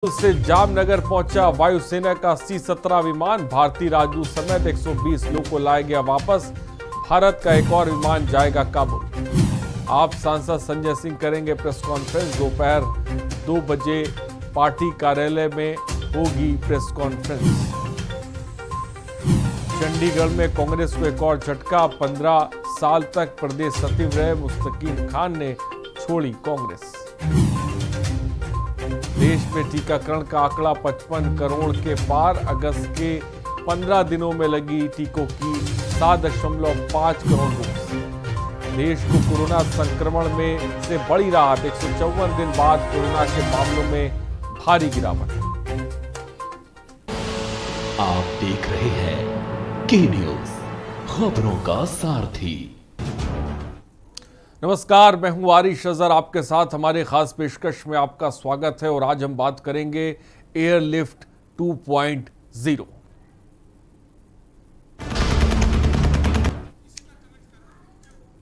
से जामनगर पहुंचा वायुसेना का C-17 विमान। भारतीय राजदूत समेत 120 लोगों को लाया गया वापस। भारत का एक और विमान जाएगा काबुल। आप सांसद संजय सिंह करेंगे प्रेस कॉन्फ्रेंस। दोपहर 2 बजे पार्टी कार्यालय में होगी प्रेस कॉन्फ्रेंस। चंडीगढ़ में कांग्रेस को एक और झटका। 15 साल तक प्रदेश सचिव रहे मुस्तकीम खान ने छोड़ी कांग्रेस। देश में टीकाकरण का आंकड़ा 55 करोड़ के पार। अगस्त के 15 दिनों में लगी टीकों की 7.5 करोड़ डोज। देश को कोरोना संक्रमण में से बड़ी राहत। 154 दिन बाद कोरोना के मामलों में भारी गिरावट। आप देख रहे हैं के न्यूज, खबरों का सारथी। नमस्कार, मैं हूं आरिश अजहर, आपके साथ हमारे खास पेशकश में आपका स्वागत है। और आज हम बात करेंगे एयरलिफ्ट 2.0।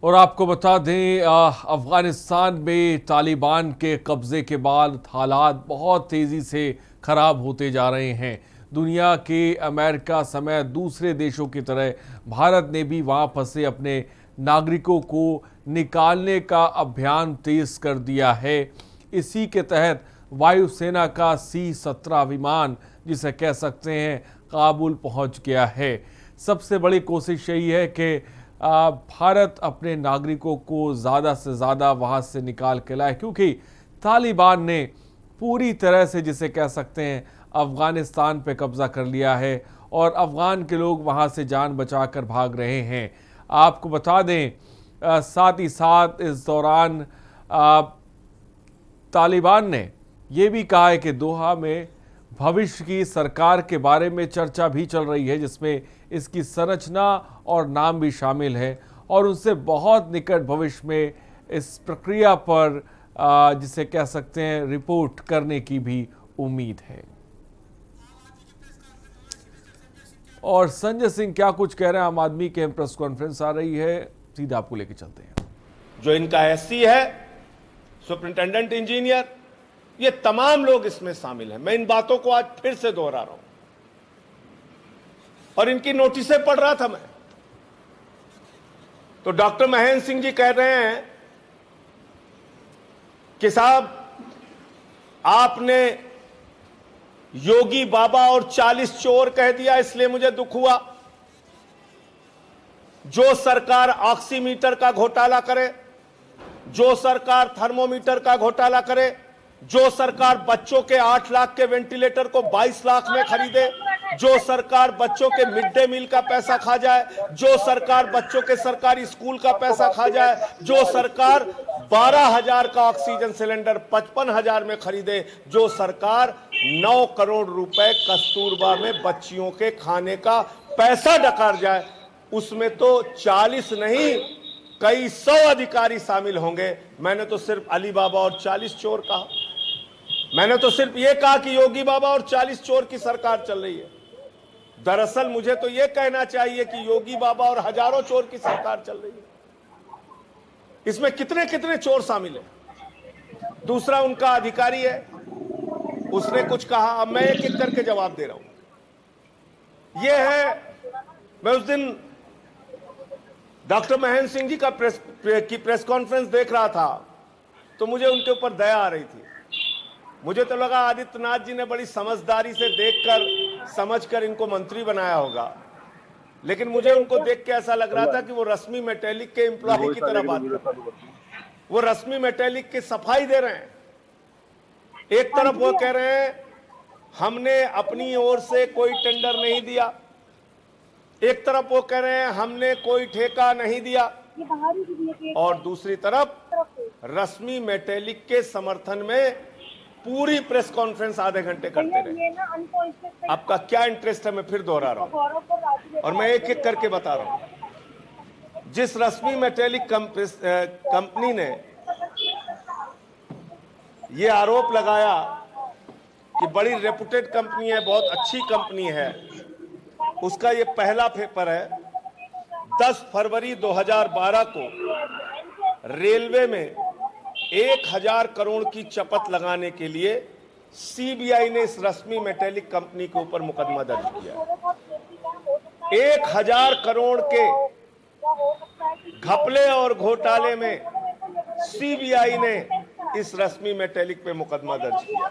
और आपको बता दें, अफगानिस्तान में तालिबान के कब्जे के बाद हालात बहुत तेजी से खराब होते जा रहे हैं। दुनिया के अमेरिका समेत दूसरे देशों की तरह भारत ने भी वहां फंसे अपने नागरिकों को निकालने का अभियान तेज कर दिया है। इसी के तहत वायुसेना का C-17 विमान, जिसे कह सकते हैं, काबुल पहुंच गया है। सबसे बड़ी कोशिश यही है कि भारत अपने नागरिकों को ज़्यादा से ज़्यादा वहां से निकाल के लाए, क्योंकि तालिबान ने पूरी तरह से, जिसे कह सकते हैं, अफगानिस्तान पे कब्जा कर लिया है और अफगान के लोग वहां से जान बचाकर भाग रहे हैं। आपको बता दें, साथ ही साथ इस दौरान तालिबान ने यह भी कहा है कि दोहा में भविष्य की सरकार के बारे में चर्चा भी चल रही है, जिसमें इसकी संरचना और नाम भी शामिल है और उनसे बहुत निकट भविष्य में इस प्रक्रिया पर, जिसे कह सकते हैं, रिपोर्ट करने की भी उम्मीद है। और संजय सिंह क्या कुछ कह रहे हैं आम आदमी के, प्रेस कॉन्फ्रेंस आ रही है, सीधा आपको लेके चलते हैं। जो इनका एससी है, सुपरिंटेंडेंट इंजीनियर, ये तमाम लोग इसमें शामिल हैं। मैं इन बातों को आज फिर से दोहरा रहा हूं और इनकी नोटिसें पढ़ रहा था मैं, तो डॉक्टर महेंद्र सिंह जी कह रहे हैं कि साहब, आपने योगी बाबा और 40 चोर कह दिया, इसलिए मुझे दुख हुआ। जो सरकार ऑक्सीमीटर का घोटाला करे, जो सरकार थर्मोमीटर का घोटाला करे, जो सरकार बच्चों के 8 लाख के वेंटिलेटर को 22 लाख में खरीदे, जो सरकार बच्चों के मिड डे मील का पैसा खा जाए, जो सरकार बच्चों के सरकारी स्कूल का पैसा खा जाए, जो सरकार 12,000 का ऑक्सीजन सिलेंडर 55,000 में खरीदे, जो सरकार 9 करोड़ रुपए कस्तूरबा में बच्चियों के खाने का पैसा डकार जाए, उसमें तो 40 नहीं, कई 100 अधिकारी शामिल होंगे। मैंने तो सिर्फ अली बाबा और 40 चोर कहा। मैंने तो सिर्फ यह कहा कि योगी बाबा और 40 चोर की सरकार चल रही है। दरअसल मुझे तो यह कहना चाहिए कि योगी बाबा और हजारों चोर की सरकार चल रही है। इसमें कितने कितने चोर शामिल हैं। दूसरा उनका अधिकारी है, उसने कुछ कहा, अब मैं एक एक करके जवाब दे रहा हूं। यह है, मैं उस दिन डॉक्टर महेंद्र सिंह जी का प्रेस कॉन्फ्रेंस देख रहा था, तो मुझे उनके ऊपर दया आ रही थी। मुझे तो लगा आदित्यनाथ जी ने बड़ी समझदारी से देखकर समझकर इनको मंत्री बनाया होगा, लेकिन मुझे उनको देख के ऐसा लग रहा था कि वो रश्मि मेटेलिक के एम्प्लॉय की तरह बात कर रहे हैं। वो रश्मि मेटेलिक की सफाई दे रहे हैं। एक तरफ वो कह रहे हैं हमने अपनी ओर से कोई टेंडर नहीं दिया, एक तरफ वो कह रहे हैं हमने कोई ठेका नहीं दिया, और दूसरी तरफ रश्मि मेटेलिक के समर्थन में पूरी प्रेस कॉन्फ्रेंस आधे घंटे करते रहे। आपका क्या इंटरेस्ट है, मैं फिर दोहरा रहा हूं और मैं एक एक करके बता रहा हूं। जिस रश्मि मेटेलिक कंपनी ने यह आरोप लगाया कि बड़ी रेपुटेड कंपनी है, बहुत अच्छी कंपनी है, उसका यह पहला पेपर है। 10 फरवरी 2012 को रेलवे में 1,000 करोड़ की चपत लगाने के लिए सीबीआई ने इस रश्मि मेटेलिक कंपनी के ऊपर मुकदमा दर्ज किया। 1000 करोड़ के घपले और घोटाले में सीबीआई ने इस रश्मि मेटेलिक पे मुकदमा दर्ज किया।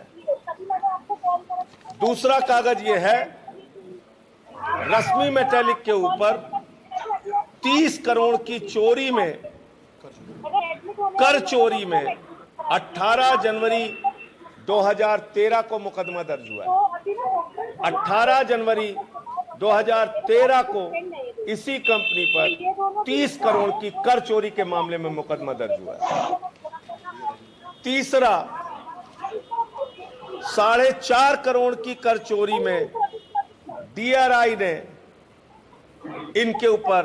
दूसरा कागज ये है, रश्मि मेटेलिक के ऊपर 30 करोड़ की चोरी में, कर चोरी में 18 जनवरी 2013 को मुकदमा दर्ज हुआ है। 18 जनवरी 2013 को इसी कंपनी पर 30 करोड़ की कर चोरी के मामले में मुकदमा दर्ज हुआ है। तीसरा, 4.5 करोड़ की कर चोरी में डीआरआई ने इनके ऊपर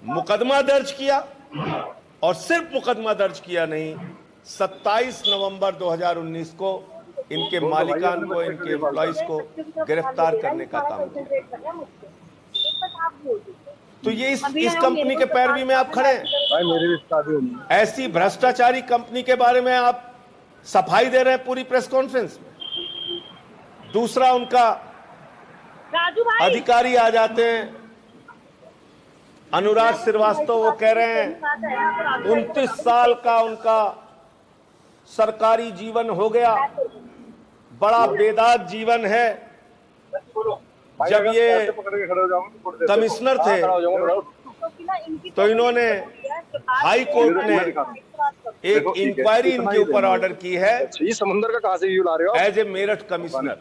मुकदमा दर्ज किया, और सिर्फ मुकदमा दर्ज किया नहीं, 27 नवंबर 2019 को इनके मालिकान को, इनके एम्प्लॉइज को गिरफ्तार करने का काम किया। तो ये इस कंपनी के पैरवी में आप खड़े हैं। ऐसी भ्रष्टाचारी कंपनी के बारे में आप सफाई दे रहे हैं पूरी प्रेस कॉन्फ्रेंस में। दूसरा, उनका अधिकारी आ जाते हैं, अनुराग श्रीवास्तव, वो कह रहे हैं 29 साल का उनका सरकारी जीवन हो गया, बड़ा बेदाग जीवन है। जब ये कमिश्नर थे तो इन्होंने, हाई कोर्ट ने एक इंक्वायरी इनके ऊपर ऑर्डर की है समुद्र का कहां से व्यू ला रहे हो एज ए मेरठ कमिश्नर।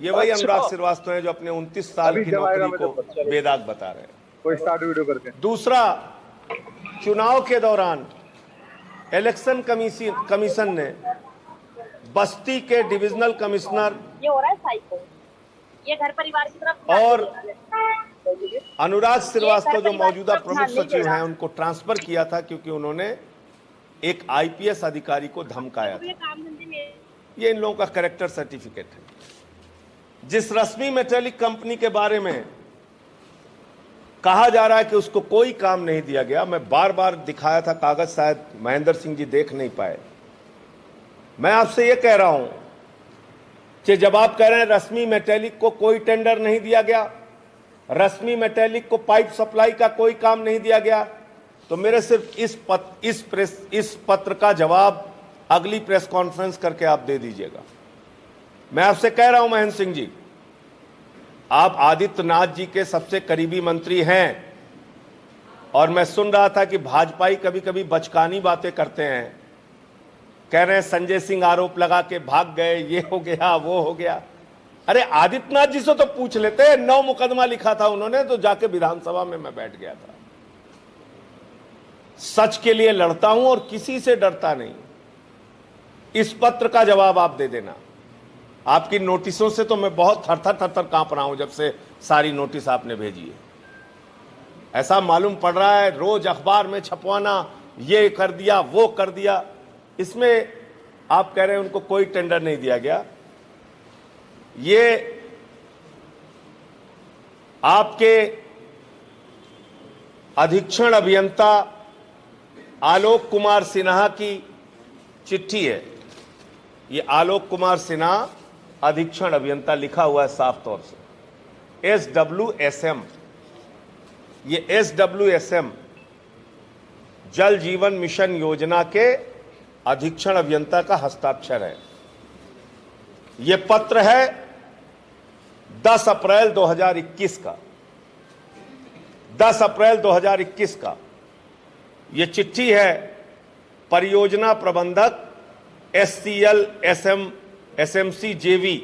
ये वही अनुराग श्रीवास्तव है जो अपने 29 साल की नौकरी को बेदाग बता रहे हैं। कोई स्टार्ट वीडियो करके। दूसरा, चुनाव के दौरान इलेक्शन कमीशन ने बस्ती के डिविजनल कमिश्नर ये हो रहा है साइको, ये घर परिवार की तरफ, और अनुराग श्रीवास्तव जो मौजूदा प्रमुख सचिव हैं उनको ट्रांसफर किया था क्योंकि उन्होंने एक आईपीएस अधिकारी को धमकाया था। ये इन लोगों का कैरेक्टर सर्टिफिकेट है। जिस रश्मि मेटेलिक कंपनी के बारे में कहा जा रहा है कि उसको कोई काम नहीं दिया गया, मैं बार बार दिखाया था कागज, शायद महेंद्र सिंह जी देख नहीं पाए। मैं आपसे यह कह रहा हूं कि जब आप कह रहे हैं रश्मि मेटेलिक को कोई टेंडर नहीं दिया गया, रश्मि मेटेलिक को पाइप सप्लाई का कोई काम नहीं दिया गया, तो मेरे सिर्फ इस पत्र का जवाब अगली प्रेस कॉन्फ्रेंस करके आप दे दीजिएगा। मैं आपसे कह रहा हूं महेंद्र सिंह जी, आप आदित्यनाथ जी के सबसे करीबी मंत्री हैं, और मैं सुन रहा था कि भाजपाई कभी कभी बचकानी बातें करते हैं, कह रहे हैं संजय सिंह आरोप लगा के भाग गए, ये हो गया वो हो गया। अरे आदित्यनाथ जी से तो पूछ लेते, 9 मुकदमा लिखा था उन्होंने, तो जाके विधानसभा में मैं बैठ गया था। सच के लिए लड़ता हूं और किसी से डरता नहीं। इस पत्र का जवाब आप दे देना। आपकी नोटिसों से तो मैं बहुत थर-थर कांप रहा हूं जब से सारी नोटिस आपने भेजी है। ऐसा मालूम पड़ रहा है रोज अखबार में छपवाना, ये कर दिया वो कर दिया। इसमें आप कह रहे हैं उनको कोई टेंडर नहीं दिया गया। ये आपके अधीक्षण अभियंता आलोक कुमार सिन्हा की चिट्ठी है। ये आलोक कुमार सिन्हा अधीक्षण अभियंता लिखा हुआ है साफ तौर से, SWSM। ये SWSM जल जीवन मिशन योजना के अधीक्षण अभियंता का हस्ताक्षर है। ये पत्र है 10 अप्रैल 2021 का, 10 अप्रैल 2021 का। ये चिट्ठी है परियोजना प्रबंधक SCL SMC JV,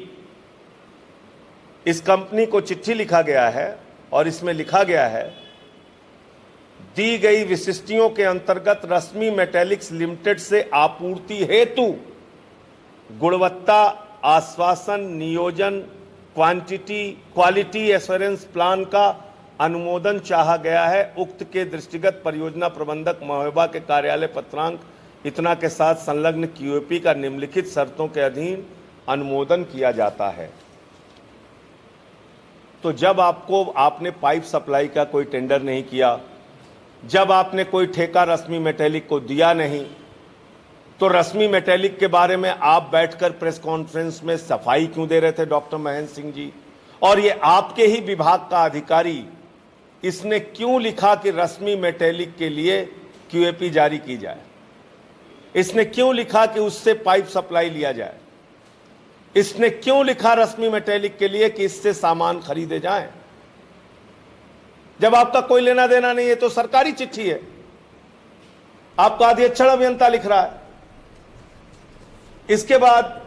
इस कंपनी को चिट्ठी लिखा गया है और इसमें लिखा गया है, दी गई विशिष्टियों के अंतर्गत रश्मि मेटेलिक्स लिमिटेड से आपूर्ति हेतु गुणवत्ता आश्वासन नियोजन क्वालिटी एश्योरेंस प्लान का अनुमोदन चाहा गया है। उक्त के दृष्टिगत परियोजना प्रबंधक महोबा के कार्यालय पत्रांक इतना के साथ संलग्न QAP का निम्नलिखित शर्तों के अधीन अनुमोदन किया जाता है। तो जब आपने पाइप सप्लाई का कोई टेंडर नहीं किया, जब आपने कोई ठेका रश्मि मेटेलिक को दिया नहीं, तो रश्मि मेटेलिक के बारे में आप बैठकर प्रेस कॉन्फ्रेंस में सफाई क्यों दे रहे थे डॉक्टर महेंद्र सिंह जी? और ये आपके ही विभाग का अधिकारी, इसने क्यों लिखा कि रश्मि मेटेलिक के लिए क्यूएपी जारी की जाए? इसने क्यों लिखा कि उससे पाइप सप्लाई लिया जाए? इसने क्यों लिखा रश्मि मेटेलिक के लिए कि इससे सामान खरीदे जाएं? जब आपका कोई लेना देना नहीं है तो सरकारी चिट्ठी है, आपका अधीक्षण अभियंता लिख रहा है। इसके बाद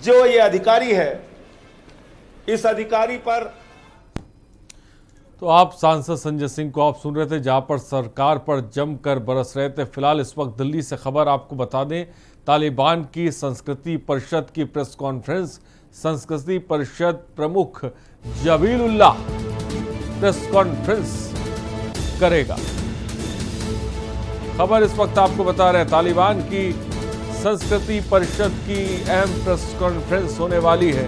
जो ये अधिकारी है, इस अधिकारी पर तो आप सांसद संजय सिंह को आप सुन रहे थे, जहां पर सरकार पर जमकर बरस रहे थे। फिलहाल इस वक्त दिल्ली से खबर आपको बता दें, तालिबान की संस्कृति परिषद की प्रेस कॉन्फ्रेंस, संस्कृति परिषद प्रमुख जबीलुल्लाह प्रेस कॉन्फ्रेंस करेगा। खबर इस वक्त आपको बता रहे हैं, तालिबान की संस्कृति परिषद की अहम प्रेस कॉन्फ्रेंस होने वाली है।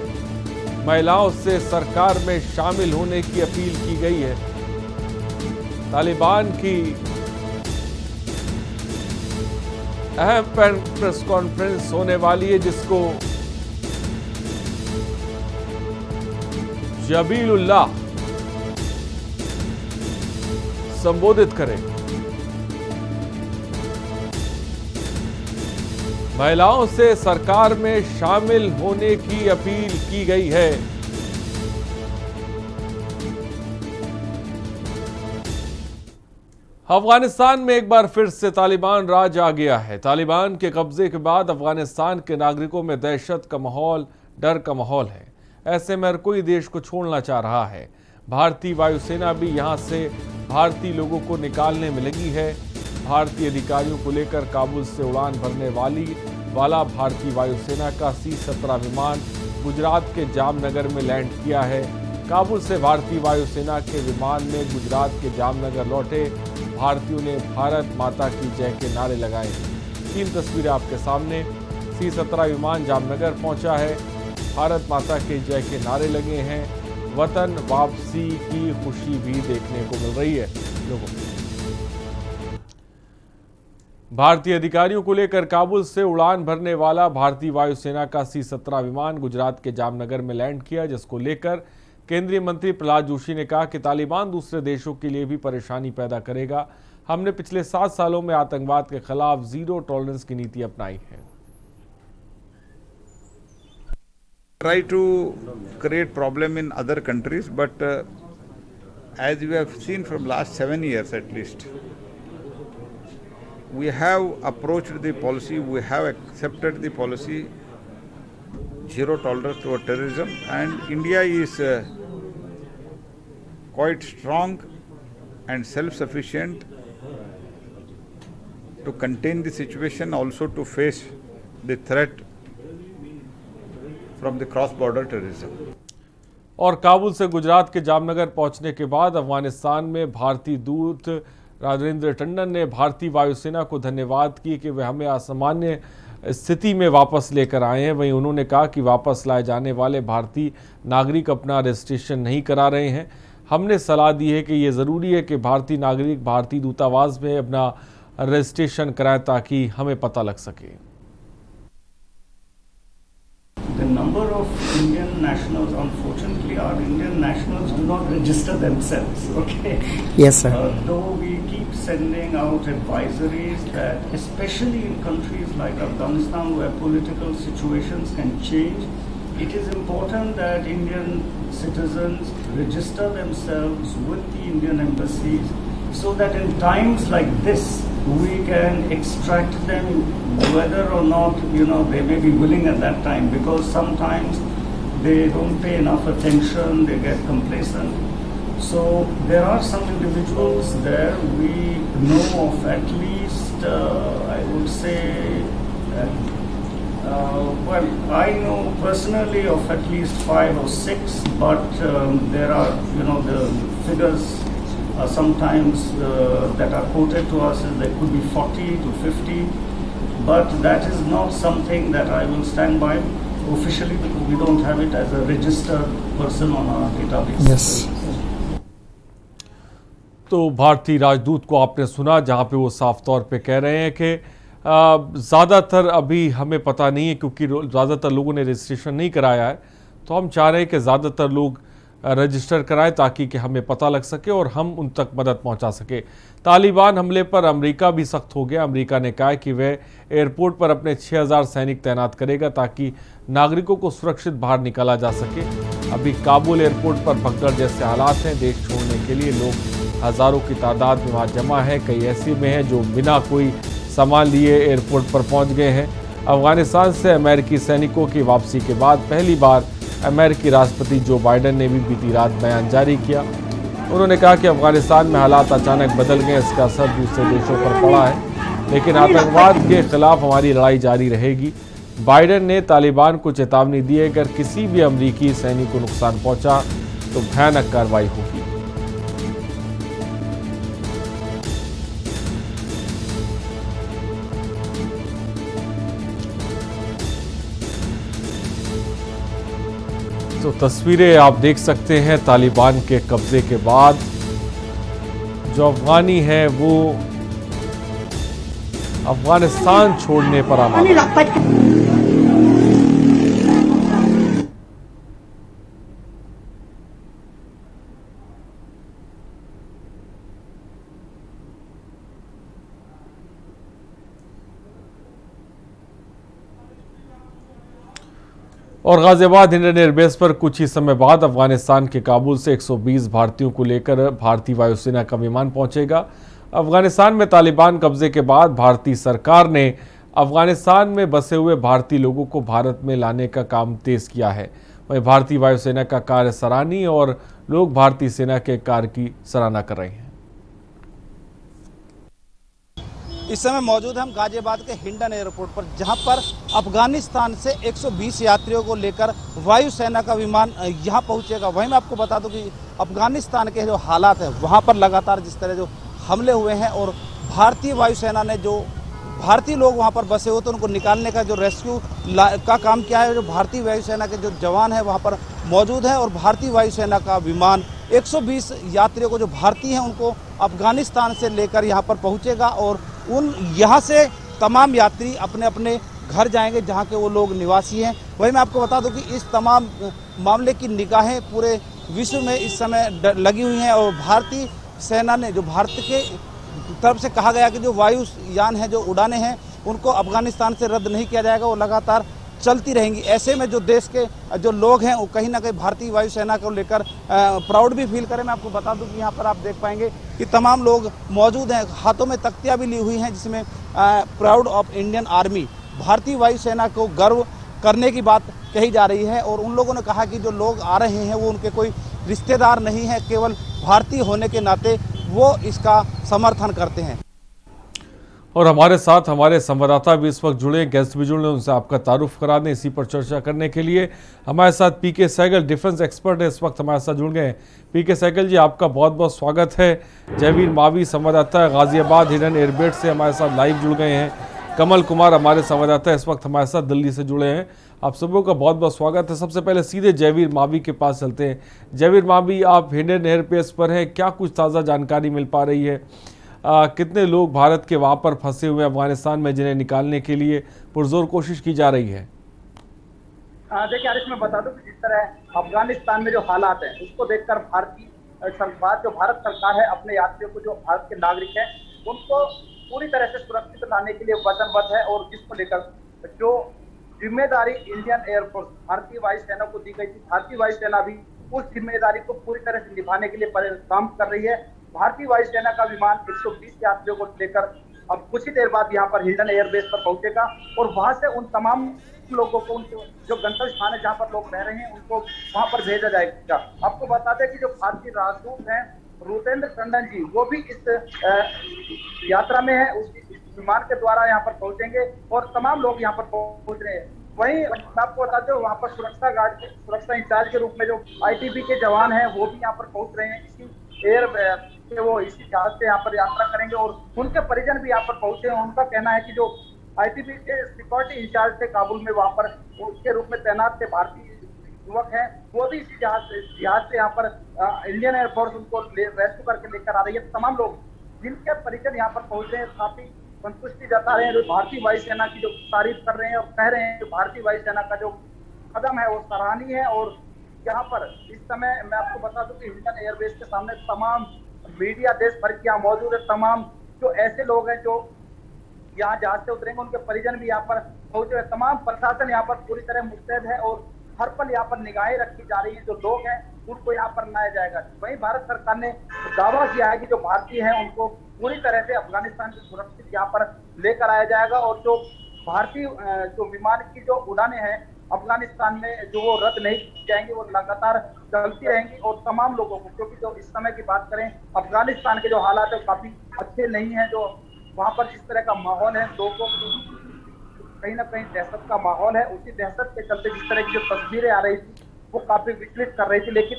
महिलाओं से सरकार में शामिल होने की अपील की गई है। तालिबान की अहम प्रेस कॉन्फ्रेंस होने वाली है, जिसको जबीलुल्लाह संबोधित करेंगे। महिलाओं से सरकार में शामिल होने की अपील की गई है। अफगानिस्तान में एक बार फिर से तालिबान राज आ गया है। तालिबान के कब्जे के बाद अफगानिस्तान के नागरिकों में दहशत का माहौल, डर का माहौल है। ऐसे में हर कोई देश को छोड़ना चाह रहा है। भारतीय वायुसेना भी यहां से भारतीय लोगों को निकालने में लगी है। भारतीय अधिकारियों को लेकर काबुल से उड़ान भरने वाला भारतीय वायुसेना का C-17 विमान गुजरात के जामनगर में लैंड किया है। काबुल से भारतीय वायुसेना के विमान में गुजरात के जामनगर लौटे भारतीयों ने भारत माता की जय के नारे लगाए। 3 तस्वीरें आपके सामने। C-17 विमान जामनगर पहुंचा है, भारत माता की जय के नारे लगे हैं। वतन वापसी की खुशी भी देखने को मिल रही है लोगों को। भारतीय अधिकारियों को लेकर काबुल से उड़ान भरने वाला भारतीय वायुसेना का C-17 विमान गुजरात के जामनगर में लैंड किया, जिसको लेकर केंद्रीय मंत्री प्रहलाद जोशी ने कहा कि तालिबान दूसरे देशों के लिए भी परेशानी पैदा करेगा। हमने पिछले 7 सालों में आतंकवाद के खिलाफ जीरो टॉलरेंस की नीति अपनाई है। Try to create problem in other countries, but as we have seen from last 7 years at least, we have approached the policy, we have accepted the policy zero tolerance toward terrorism, and India is quite strong and self-sufficient to contain the situation, also to face the threat from the cross-border terrorism. और काबुल से गुजरात के जामनगर पहुंचने के बाद अफगानिस्तान में भारतीय दूत राजेंद्र टंडन ने भारतीय वायुसेना को धन्यवाद किए कि वे हमें असामान्य स्थिति में वापस लेकर आए हैं। वहीं उन्होंने कहा कि वापस लाए जाने वाले भारतीय नागरिक अपना रजिस्ट्रेशन नहीं करा रहे हैं। हमने सलाह दी है कि ये ज़रूरी है कि भारतीय नागरिक भारतीय दूतावास में अपना रजिस्ट्रेशन कराएं ताकि हमें पता लग सके। The number of Indian nationals, unfortunately, our Indian nationals do not register themselves. Okay. Yes, sir. Though we keep sending out advisories that, especially in countries like Afghanistan, where political situations can change, it is important that Indian citizens register themselves with the Indian embassies, so that in times like this, we can extract them, whether or not they may be willing at that time, because sometimes they don't pay enough attention, they get complacent. So there are some individuals there we know of, at least I would say, well, I know personally of at least 5 or 6, but there are the figures sometimes that are quoted to us is there could be 40 to 50, but that is not something that I will stand by officially, because we don't have it as a registered person on our database. Yes. तो भारतीय राजदूत को आपने सुना, जहां पे वो साफ तौर पे कह रहे हैं कि ज़्यादातर अभी हमें पता नहीं है क्योंकि ज़्यादातर लोगों ने रजिस्ट्रेशन नहीं कराया है, तो हम चाह रहे हैं कि ज़्यादातर लोग रजिस्टर कराएं ताकि कि हमें पता लग सके और हम उन तक मदद पहुंचा सके। तालिबान हमले पर अमेरिका भी सख्त हो गया। अमेरिका ने कहा कि वह एयरपोर्ट पर अपने 6000 सैनिक तैनात करेगा ताकि नागरिकों को सुरक्षित बाहर निकाला जा सके। अभी काबुल एयरपोर्ट पर भगदड़ जैसे हालात हैं। देश छोड़ने के लिए लोग हज़ारों की तादाद में वहाँ जमा है। कई ऐसे में हैं जो बिना कोई सामान लिए एयरपोर्ट पर पहुँच गए हैं। अफगानिस्तान से अमेरिकी सैनिकों की वापसी के बाद पहली बार अमेरिकी राष्ट्रपति जो बाइडेन ने भी बीती रात बयान जारी किया। उन्होंने कहा कि अफगानिस्तान में हालात अचानक बदल गए, इसका असर दूसरे देशों पर पड़ा है, लेकिन आतंकवाद के खिलाफ हमारी लड़ाई जारी रहेगी। बाइडेन ने तालिबान को चेतावनी दी है, अगर किसी भी अमेरिकी सैनिक को नुकसान पहुंचा तो भयानक कार्रवाई होगी। तो तस्वीरें आप देख सकते हैं तालिबान के कब्जे के बाद जो अफगानी है वो अफगानिस्तान छोड़ने पर आमादा। और गाजियाबाद इंडियन एयरबेस पर कुछ ही समय बाद अफगानिस्तान के काबुल से 120 भारतीयों को लेकर भारतीय वायुसेना का विमान पहुंचेगा। अफगानिस्तान में तालिबान कब्जे के बाद भारतीय सरकार ने अफगानिस्तान में बसे हुए भारतीय लोगों को भारत में लाने का काम तेज किया है। वहीं भारतीय वायुसेना का कार्य सराहनीय और लोग भारतीय सेना के कार्य की सराहना कर रहे हैं। इस समय मौजूद हम गाजियाबाद के हिंडन एयरपोर्ट पर, जहां पर अफगानिस्तान से 120 यात्रियों को लेकर वायुसेना का विमान यहां पहुंचेगा। वहीं मैं आपको बता दूं कि अफगानिस्तान के जो हालात है वहां पर लगातार जिस तरह जो हमले हुए हैं और भारतीय वायुसेना ने जो भारतीय लोग वहां पर बसे हुए तो उनको निकालने का जो रेस्क्यू का काम किया है। जो भारतीय वायुसेना के जो जवान हैं वहां पर मौजूद हैं और भारतीय वायुसेना का विमान 120 यात्रियों को जो भारतीय हैं उनको अफगानिस्तान से लेकर यहां पर पहुंचेगा और यहाँ से तमाम यात्री अपने अपने घर जाएंगे जहाँ के वो लोग निवासी हैं। वही मैं आपको बता दूं कि इस तमाम मामले की निगाहें पूरे विश्व में इस समय लगी हुई हैं और भारतीय सेना ने जो भारत के तरफ से कहा गया कि जो वायुयान है जो उड़ानें हैं उनको अफगानिस्तान से रद्द नहीं किया जाएगा, वो लगातार चलती रहेंगी। ऐसे में जो देश के जो लोग हैं वो कहीं ना कहीं भारतीय वायुसेना को लेकर प्राउड भी फील करें। मैं आपको बता दूं कि यहाँ पर आप देख पाएंगे कि तमाम लोग मौजूद हैं, हाथों में तख्तियाँ भी ली हुई हैं जिसमें प्राउड ऑफ इंडियन आर्मी, भारतीय वायुसेना को गर्व करने की बात कही जा रही है। और उन लोगों ने कहा कि जो लोग आ रहे हैं वो उनके कोई रिश्तेदार नहीं है, केवल भारतीय होने के नाते वो इसका समर्थन करते हैं। और हमारे साथ हमारे संवाददाता भी इस वक्त जुड़े, गेस्ट भी जुड़े, उनसे आपका तारुफ करा दें। इसी पर चर्चा करने के लिए हमारे साथ पीके सहगल, डिफेंस एक्सपर्ट है, इस वक्त हमारे साथ जुड़ गए हैं। पीके सहगल जी, आपका बहुत बहुत स्वागत है। जयवीर मावी संवाददाता गाजियाबाद हिंडन एयरबेस से हमारे साथ लाइव जुड़ गए हैं। कमल कुमार हमारे संवाददाता इस वक्त हमारे साथ दिल्ली से जुड़े हैं। आप सबों का बहुत बहुत स्वागत है। सबसे पहले सीधे जयवीर मावी के पास चलते हैं। जयवीर मावी, आप हिंडन एयरबेस पर हैं, क्या कुछ ताज़ा जानकारी मिल पा रही है? कितने लोग भारत के वहाँ पर फंसे हुए अफगानिस्तान में जिन्हें निकालने के लिए पुरजोर कोशिश की जा रही है? देखिए यार, इसमें बता दूं कि जिस तरह अफगानिस्तान में जो हालात हैं उसको देखकर भारतीय सरकार, जो भारत सरकार है, अपने यात्रियों को, जो भारत के नागरिक हैं, उनको पूरी तरह से सुरक्षित लाने के लिए वचनबद्ध है। और जिसको लेकर जो जिम्मेदारी इंडियन एयरफोर्स, भारतीय वायुसेना को दी गई थी, भारतीय वायुसेना भी उस जिम्मेदारी को पूरी तरह से निभाने के लिए काम कर रही है। भारतीय वायुसेना का विमान 120 यात्रियों को लेकर अब कुछ ही देर बाद यहाँ पर हिंडन एयरबेस पर पहुंचेगा और वहां से उन तमाम लोगों को, उनके जो गंतव्य स्थान है जहाँ पर लोग रह रहे हैं, उनको वहां पर भेजा जाएगा। आपको बता दें कि जो भारतीय राजदूत हैं रुपेंद्र टंडन जी, वो भी इस यात्रा में है, उस विमान के द्वारा यहाँ पर पहुंचेंगे और तमाम लोग यहाँ पर पहुंच रहे हैं। वहीं आपको बता दें वहाँ पर सुरक्षा गार्ड, सुरक्षा इंचार्ज के रूप में जो ITBP के जवान हैं वो भी यहाँ पर पहुंच रहे हैं। इसी जहाज से यहाँ पर यात्रा करेंगे और उनके परिजन भी यहाँ पर पहुंचे हैं। उनका कहना है कि जो ITBP के सिक्योरिटी इंचार्ज थे काबुल में, वहाँ पर उसके रूप में तैनात थे भारतीय युवक हैं, वो भी इसी जहाज से यहाँ पर इंडियन एयरफोर्स उनको रेस्क्यू करके लेकर आ रही है। तमाम लोग जिनके परिजन यहाँ पर पहुंचे हैं, साथ ही संतुष्टि जता रहे हैं, जो भारतीय वायुसेना की जो तारीफ कर रहे हैं और कह रहे हैं कि भारतीय वायुसेना का जो कदम है वो सराहनीय है। और यहाँ पर इस समय मैं आपको बता दूं कि हिंडन एयरबेस के सामने तमाम मीडिया देश भर की यहाँ मौजूद है। तमाम जो ऐसे लोग हैं जो यहाँ जहाज से उतरेंगे, उनके परिजन भी यहाँ पर पहुंचे हुए। तमाम प्रशासन यहाँ पर पूरी तरह मुस्तैद है और हर पल यहाँ पर निगाहें रखी जा रही है। जो लोग हैं उनको यहाँ पर लाया जाएगा। वहीं भारत सरकार ने दावा किया है कि जो भारतीय हैं उनको पूरी तरह से अफगानिस्तान से सुरक्षित यहाँ पर लेकर आया जाएगा। और जो भारतीय जो विमान की जो उड़ानें हैं अफगानिस्तान में, जो वो रद्द नहीं की जाएंगी, वो लगातार चलती रहेंगी। और तमाम लोगों को, क्योंकि जो इस समय की बात करें अफगानिस्तान के जो हालात है काफी अच्छे नहीं है। जो वहाँ पर जिस तरह का माहौल है, लोगों को कहीं ना कहीं दहशत का माहौल है। उसी दहशत के चलते जिस तरह की जो तस्वीरें आ रही थी वो काफी विचलित कर रही थी। लेकिन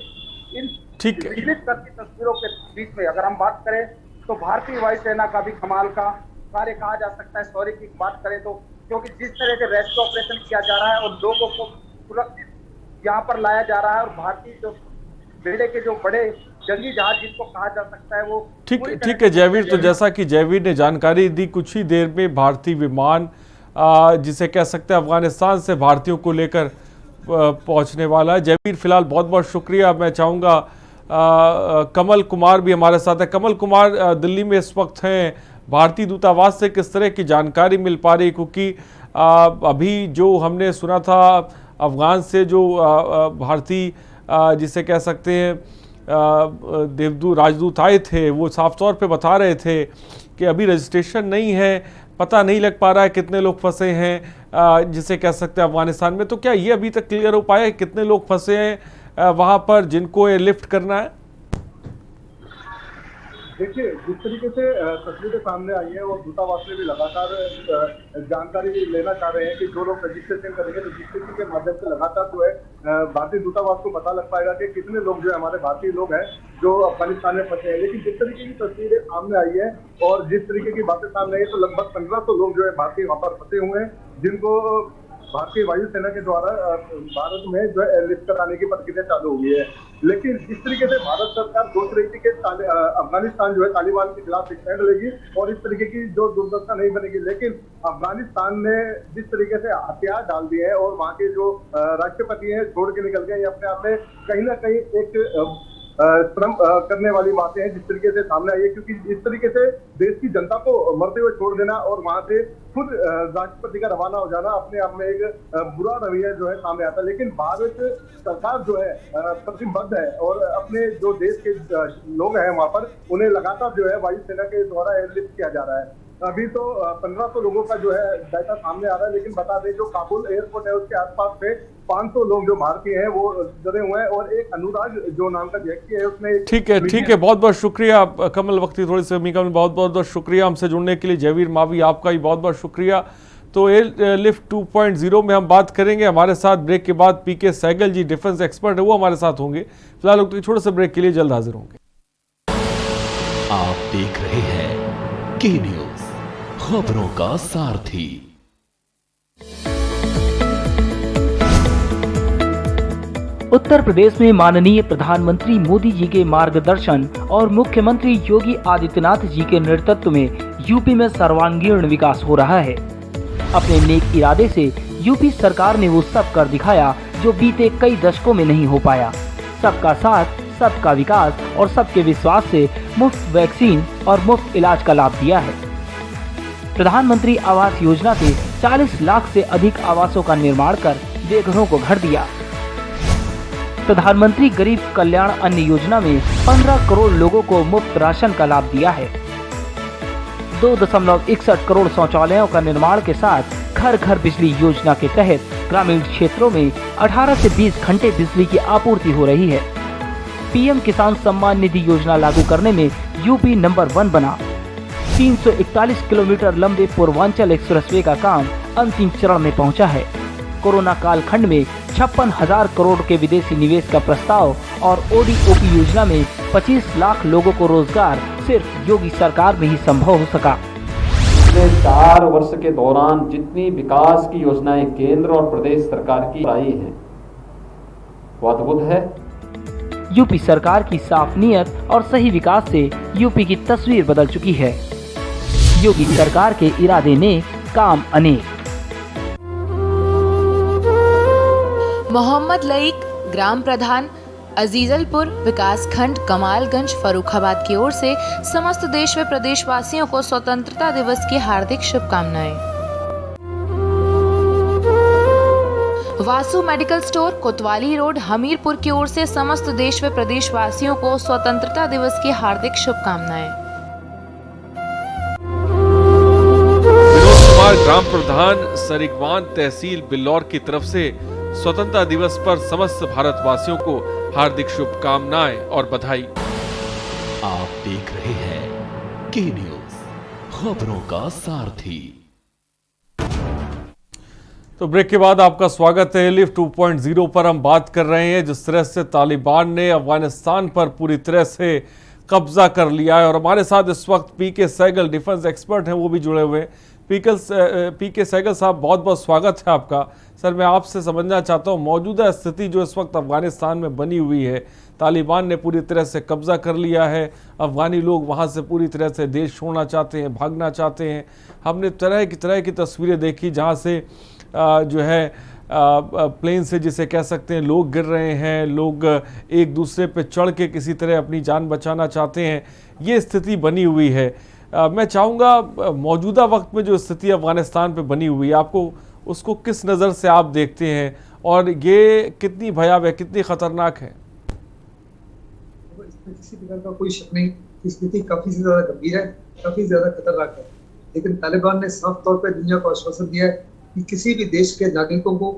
इन विचलित करती तस्वीरों के बीच में अगर हम बात करें तो भारतीय वायुसेना का भी कमाल का कार्य कहा जा सकता है। सॉरी की बात करें तो, क्योंकि जिस तरह से रेस्क्यू ऑपरेशन किया जा रहा है और लोगों को सुरक्षित यहाँ पर लाया जा रहा है, और भारतीय जो बेड़े के जो बड़े जंगी जहाज जिनको कहा जा सकता है वो ठीक है जयवीर। तो जैसा कि जयवीर ने जानकारी दी, कुछ ही देर में भारतीय विमान जिसे कह सकते हैं अफगानिस्तान से भारतीयों को लेकर पहुंचने वाला है। जयवीर फिलहाल बहुत बहुत शुक्रिया। मैं चाहूँगा कमल कुमार भी हमारे साथ है। कमल कुमार दिल्ली में इस वक्त हैं, भारतीय दूतावास से किस तरह की जानकारी मिल पा रही, क्योंकि अभी जो हमने सुना था अफगान से जो भारतीय जिसे कह सकते हैं देवदूत राजदूत आए थे, वो साफ तौर पे बता रहे थे कि अभी रजिस्ट्रेशन नहीं है, पता नहीं लग पा रहा है कितने लोग फंसे हैं जिसे कह सकते हैं अफगानिस्तान में। तो क्या ये अभी तक क्लियर हो पाया है कितने लोग फंसे हैं वहाँ पर जिनको एयरलिफ्ट करना है? देखिए, जिस तरीके से तस्वीरें सामने आई है और दूतावास में भी लगातार जानकारी लेना चाह रहे हैं कि जो लोग रजिस्ट्रेशन करेंगे, रजिस्ट्रेशन के माध्यम से लगातार जो है भारतीय दूतावास को पता लग पाएगा कि कितने लोग जो है हमारे भारतीय लोग हैं जो अफगानिस्तान में फंसे हैं। लेकिन जिस तरीके की तस्वीरें सामने आई है और जिस तरीके की बातें सामने आई है, तो लगभग 1500 लोग जो है भारतीय वहाँ पर फंसे हुए हैं, जिनको भारतीय वायुसेना के द्वारा भारत में जो है एयरलिफ्ट कराने की प्रक्रिया चालू हुई है। लेकिन जिस तरीके से भारत सरकार सोच रही थी कि अफगानिस्तान जो है तालिबान के खिलाफ स्टैंड लेगी और इस तरीके की जो दुर्दशा नहीं बनेगी, लेकिन अफगानिस्तान ने जिस तरीके से हथियार डाल दिए हैं और वहाँ के जो राष्ट्रपति हैं छोड़ के निकल गए, ये अपने आप में कहीं ना कहीं एक श्रम करने वाली बातें हैं जिस तरीके से सामने आई है। क्योंकि इस तरीके से देश की जनता को मरते हुए छोड़ देना और वहां से खुद राष्ट्रपति का रवाना हो जाना अपने आप में एक बुरा रवैया जो है सामने आता है। लेकिन भारत सरकार जो है प्रतिबद्ध है और अपने जो देश के लोग हैं वहां पर उन्हें लगातार जो है वायुसेना के द्वारा एयरलिफ्ट किया जा रहा है। अभी तो 1500 लोगों का जो है डाटा सामने आ रहा है, लेकिन बता दें जो काबुल एयरपोर्ट है उसके आसपास से 500 लोग जो भारतीय हैं वो डरे हुए हैं और एक अनुराग जो नाम का व्यक्ति है उसने ठीक है बहुत बहुत शुक्रिया कमल वक्ती, थोड़ी सी अमी कमल, बहुत बहुत शुक्रिया हमसे जुड़ने के लिए। जयवीर मावी आपका भी बहुत बहुत शुक्रिया। तो एयरलिफ्ट 2.0 में हम बात करेंगे। हमारे साथ ब्रेक के बाद पीके सहगल जी डिफेंस एक्सपर्ट है, वो हमारे साथ होंगे। फिलहाल लोग छोटे से ब्रेक के लिए जल्द हाजिर होंगे। आप देख रहे हैं के न्यूज, खबरों का सारथी। उत्तर प्रदेश में माननीय प्रधानमंत्री मोदी जी के मार्गदर्शन और मुख्यमंत्री योगी आदित्यनाथ जी के नेतृत्व में यूपी में सर्वांगीण विकास हो रहा है। अपने नेक इरादे से यूपी सरकार ने वो सब कर दिखाया जो बीते कई दशकों में नहीं हो पाया। सबका साथ, सबका विकास और सबके विश्वास से मुफ्त वैक्सीन और मुफ्त इलाज का लाभ दिया है। प्रधानमंत्री आवास योजना से 40 लाख से अधिक आवासों का निर्माण कर बेघरों को घर दिया। प्रधानमंत्री गरीब कल्याण अन्न योजना में 15 करोड़ लोगों को मुफ्त राशन का लाभ दिया है। 2.61 करोड़ शौचालयों का निर्माण के साथ घर घर बिजली योजना के तहत ग्रामीण क्षेत्रों में 18 से 20 घंटे बिजली की आपूर्ति हो रही है। पीएम किसान सम्मान निधि योजना लागू करने में यूपी नंबर 1 बना। 341 किलोमीटर लंबे पूर्वांचल एक्सप्रेसवे का काम अंतिम चरण में पहुंचा है। कोरोना कालखंड में 56,000 करोड़ के विदेशी निवेश का प्रस्ताव और ओडीओपी योजना में 25 लाख लोगों को रोजगार सिर्फ योगी सरकार में ही संभव हो सका। पिछले 4 वर्ष के दौरान जितनी विकास की योजनाएं केंद्र और प्रदेश सरकार की आई हैं वो अद्भुत है। यूपी सरकार की साफ नीयत और सही विकास से यूपी की तस्वीर बदल चुकी है। योगी सरकार के इरादे में काम अनेक। मोहम्मद लईक, ग्राम प्रधान, अजीजलपुर विकासखंड, कमालगंज, फर्रुखाबाद की ओर से समस्त देश व प्रदेशवासियों को स्वतंत्रता दिवस की हार्दिक शुभकामनाएं। वासु मेडिकल स्टोर, कोतवाली रोड, हमीरपुर की ओर से समस्त देश व प्रदेशवासियों को स्वतंत्रता दिवस की हार्दिक शुभकामनाएं। विनोद कुमार, ग्राम प्रधान, सरिगवान तहसील, बिल्लौर की तरफ से स्वतंत्रता दिवस पर समस्त भारतवासियों को हार्दिक शुभकामनाएं और बधाई। आप देख रहे हैं के न्यूज, खबरों का सारथी। तो ब्रेक के बाद आपका स्वागत है। लिफ्ट 2.0 पर हम बात कर रहे हैं। जिस तरह से तालिबान ने अफगानिस्तान पर पूरी तरह से कब्जा कर लिया है, और हमारे साथ इस वक्त पीके सहगल, डिफेंस एक्सपर्ट हैं, वो भी जुड़े हुए हैं। पीके सहगल साहब, बहुत बहुत स्वागत है आपका। सर, मैं आपसे समझना चाहता हूँ मौजूदा स्थिति जो इस वक्त अफगानिस्तान में बनी हुई है, तालिबान ने पूरी तरह से कब्जा कर लिया है, अफगानी लोग वहाँ से पूरी तरह से देश छोड़ना चाहते हैं, भागना चाहते हैं। हमने तरह की तस्वीरें देखी जहाँ से जो है प्लेन से, जिसे कह सकते हैं, लोग गिर रहे हैं, लोग एक दूसरे पे चढ़ के किसी तरह अपनी जान बचाना चाहते हैं। ये स्थिति बनी हुई है। मैं चाहूँगा मौजूदा वक्त में जो स्थिति अफगानिस्तान पे बनी हुई है, आपको उसको किस नज़र से आप देखते हैं, और ये कितनी भयावह, कितनी ख़तरनाक है? इसमें किसी प्रकार का कोई शक नहीं कि स्थिति काफ़ी ज़्यादा गंभीर है, काफ़ी ज़्यादा खतरनाक है। लेकिन तालिबान ने साफ तौर पर दुनिया को आश्वासन दिया है कि किसी भी देश के नागरिकों को,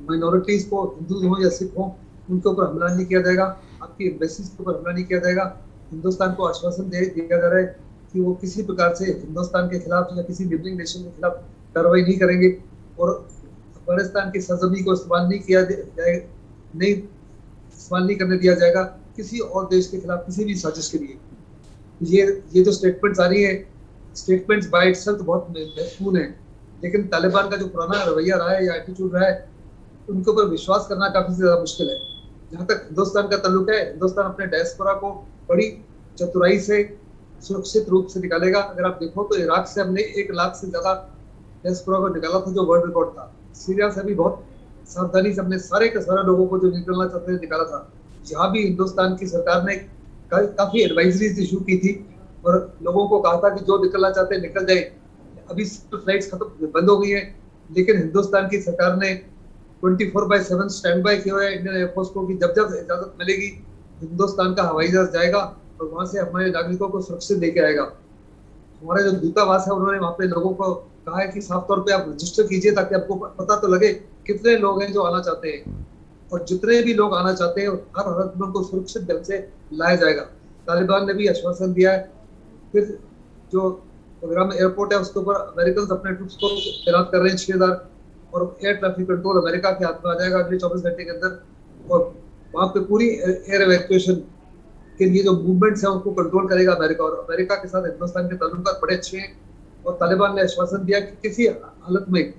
माइनॉरिटीज़ को, हिंदू हों या सिख हों, उनके ऊपर हमला नहीं किया जाएगा, आपकी एम्बेसीज के ऊपर हमला नहीं किया जाएगा। हिंदुस्तान को आश्वासन दिया जा रहा है कि वो किसी प्रकार से हिंदुस्तान के खिलाफ या किसी नेबरिंग नेशन के खिलाफ कार्रवाई नहीं करेंगे, और अफगानिस्तान की सरजमी को इस्तेमाल नहीं करने दिया जाएगा किसी और देश के खिलाफ किसी भी साजिश के लिए। ये जो स्टेटमेंट्स आ रही है, स्टेटमेंट्स बाय इटसेल्फ बहुत महत्वपूर्ण है, लेकिन तालिबान का जो पुराना रवैया रहा है या एटीट्यूड रहा है, उनके ऊपर विश्वास करना काफी ज्यादा मुश्किल है। जहाँ तक हिंदुस्तान का ताल्लुक है, हिंदुस्तान अपने डायस्पोरा को बड़ी चतुराई से, सुरक्षित रूप से निकालेगा। अगर आप देखो तो इराक से हमने 1 लाख से ज्यादा डायस्पोरा को निकाला था, जो वर्ल्ड रिकॉर्ड था। सीरिया से भी बहुत सावधानी से हमने सारे के सारे लोगों को जो निकलना चाहते थे निकाला था। जहाँ भी हिंदुस्तान की सरकार ने काफी एडवाइजरीज इशू की थी और लोगों को कहा था कि जो निकलना चाहते हैं निकल जाए। अभी फ्लाइट्स खत्म बंद हो गई हैं, लेकिन हिंदुस्तान की सरकार ने 24/7 स्टैंड बाय किया है इंडियन एयरफोर्स को कि जब जब इजाजत मिलेगी हिंदुस्तान का हवाई जहाज जाएगा और वहां से हमारे नागरिकों को सुरक्षित लेके आएगा। हमारा जो दूतावास है, उन्होंने वहाँ पे लोगों को कहा है कि साफ तौर पे आप रजिस्टर कीजिए ताकि आपको पता तो लगे कितने लोग हैं जो आना चाहते हैं, और जितने भी लोग आना चाहते हैं हर हालत में उनको सुरक्षित ढंग से लाया जाएगा। तालिबान ने भी आश्वासन दिया है। फिर जो प्रोग्राम एयरपोर्ट है उसके ऊपर अमेरिकन अपने ट्रूप्स को तैनात कर रहे हैं 6000, और एयर ट्रैफिक कंट्रोल अमेरिका के हाथ में आ जाएगा अगले 24 घंटे के अंदर, और वहाँ पे पूरी एयर इवैक्यूएशन के लिए जो मूवमेंट्स हैं उनको कंट्रोल करेगा अमेरिका। और अमेरिका के साथ हिंदुस्तान के ताल्लुकात बड़े अच्छे हैं, और तालिबान ने आश्वासन दिया कि किसी हालत में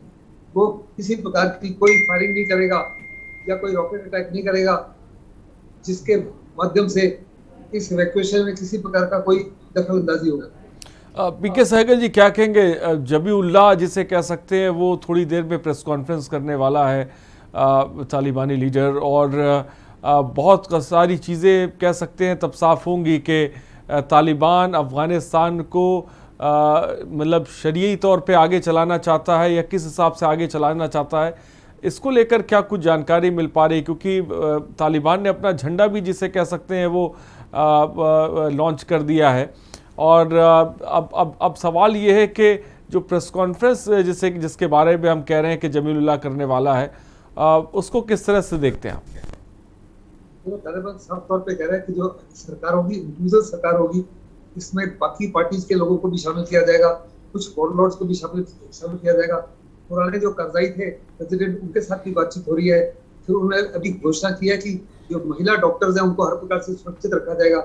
वो किसी प्रकार की कोई फायरिंग नहीं करेगा या कोई रॉकेट अटैक नहीं करेगा जिसके माध्यम से इस इवैक्यूएशन में किसी प्रकार का कोई दखल अंदाजी होगा। पीके सहगल जी, क्या कहेंगे? जबीउल्लाह जिसे कह सकते हैं, वो थोड़ी देर में प्रेस कॉन्फ्रेंस करने वाला है, तालिबानी लीडर, और बहुत सारी चीज़ें कह सकते हैं तब साफ होंगी कि तालिबान अफ़गानिस्तान को मतलब शरई तौर पे आगे चलाना चाहता है या किस हिसाब से आगे चलाना चाहता है। इसको लेकर क्या कुछ जानकारी मिल पा रही? क्योंकि तालिबान ने अपना झंडा भी जिसे कह सकते हैं वो लॉन्च कर दिया है, और अब सवाल ये है कि जो प्रेस कॉन्फ्रेंस जिसके बारे में हम कह रहे हैं कि जमीलुल्लाह करने वाला है, उसको किस तरह से देखते हैं आप? तो तालिबान साफ तौर पे कह रहा है कि जो सरकार होगी, इंक्लूसिव सरकार होगी, इसमें बाकी पार्टीज के लोगों को भी शामिल किया जाएगा, कुछ वॉरलॉर्ड्स को भी शामिल किया जाएगा। पुराने जो करजाई थे प्रेसिडेंट, उनके साथ भी बातचीत हो रही है। फिर उन्होंने अभी घोषणा की है कि जो महिला डॉक्टर्स हैं उनको हर प्रकार से सुरक्षित रखा जाएगा।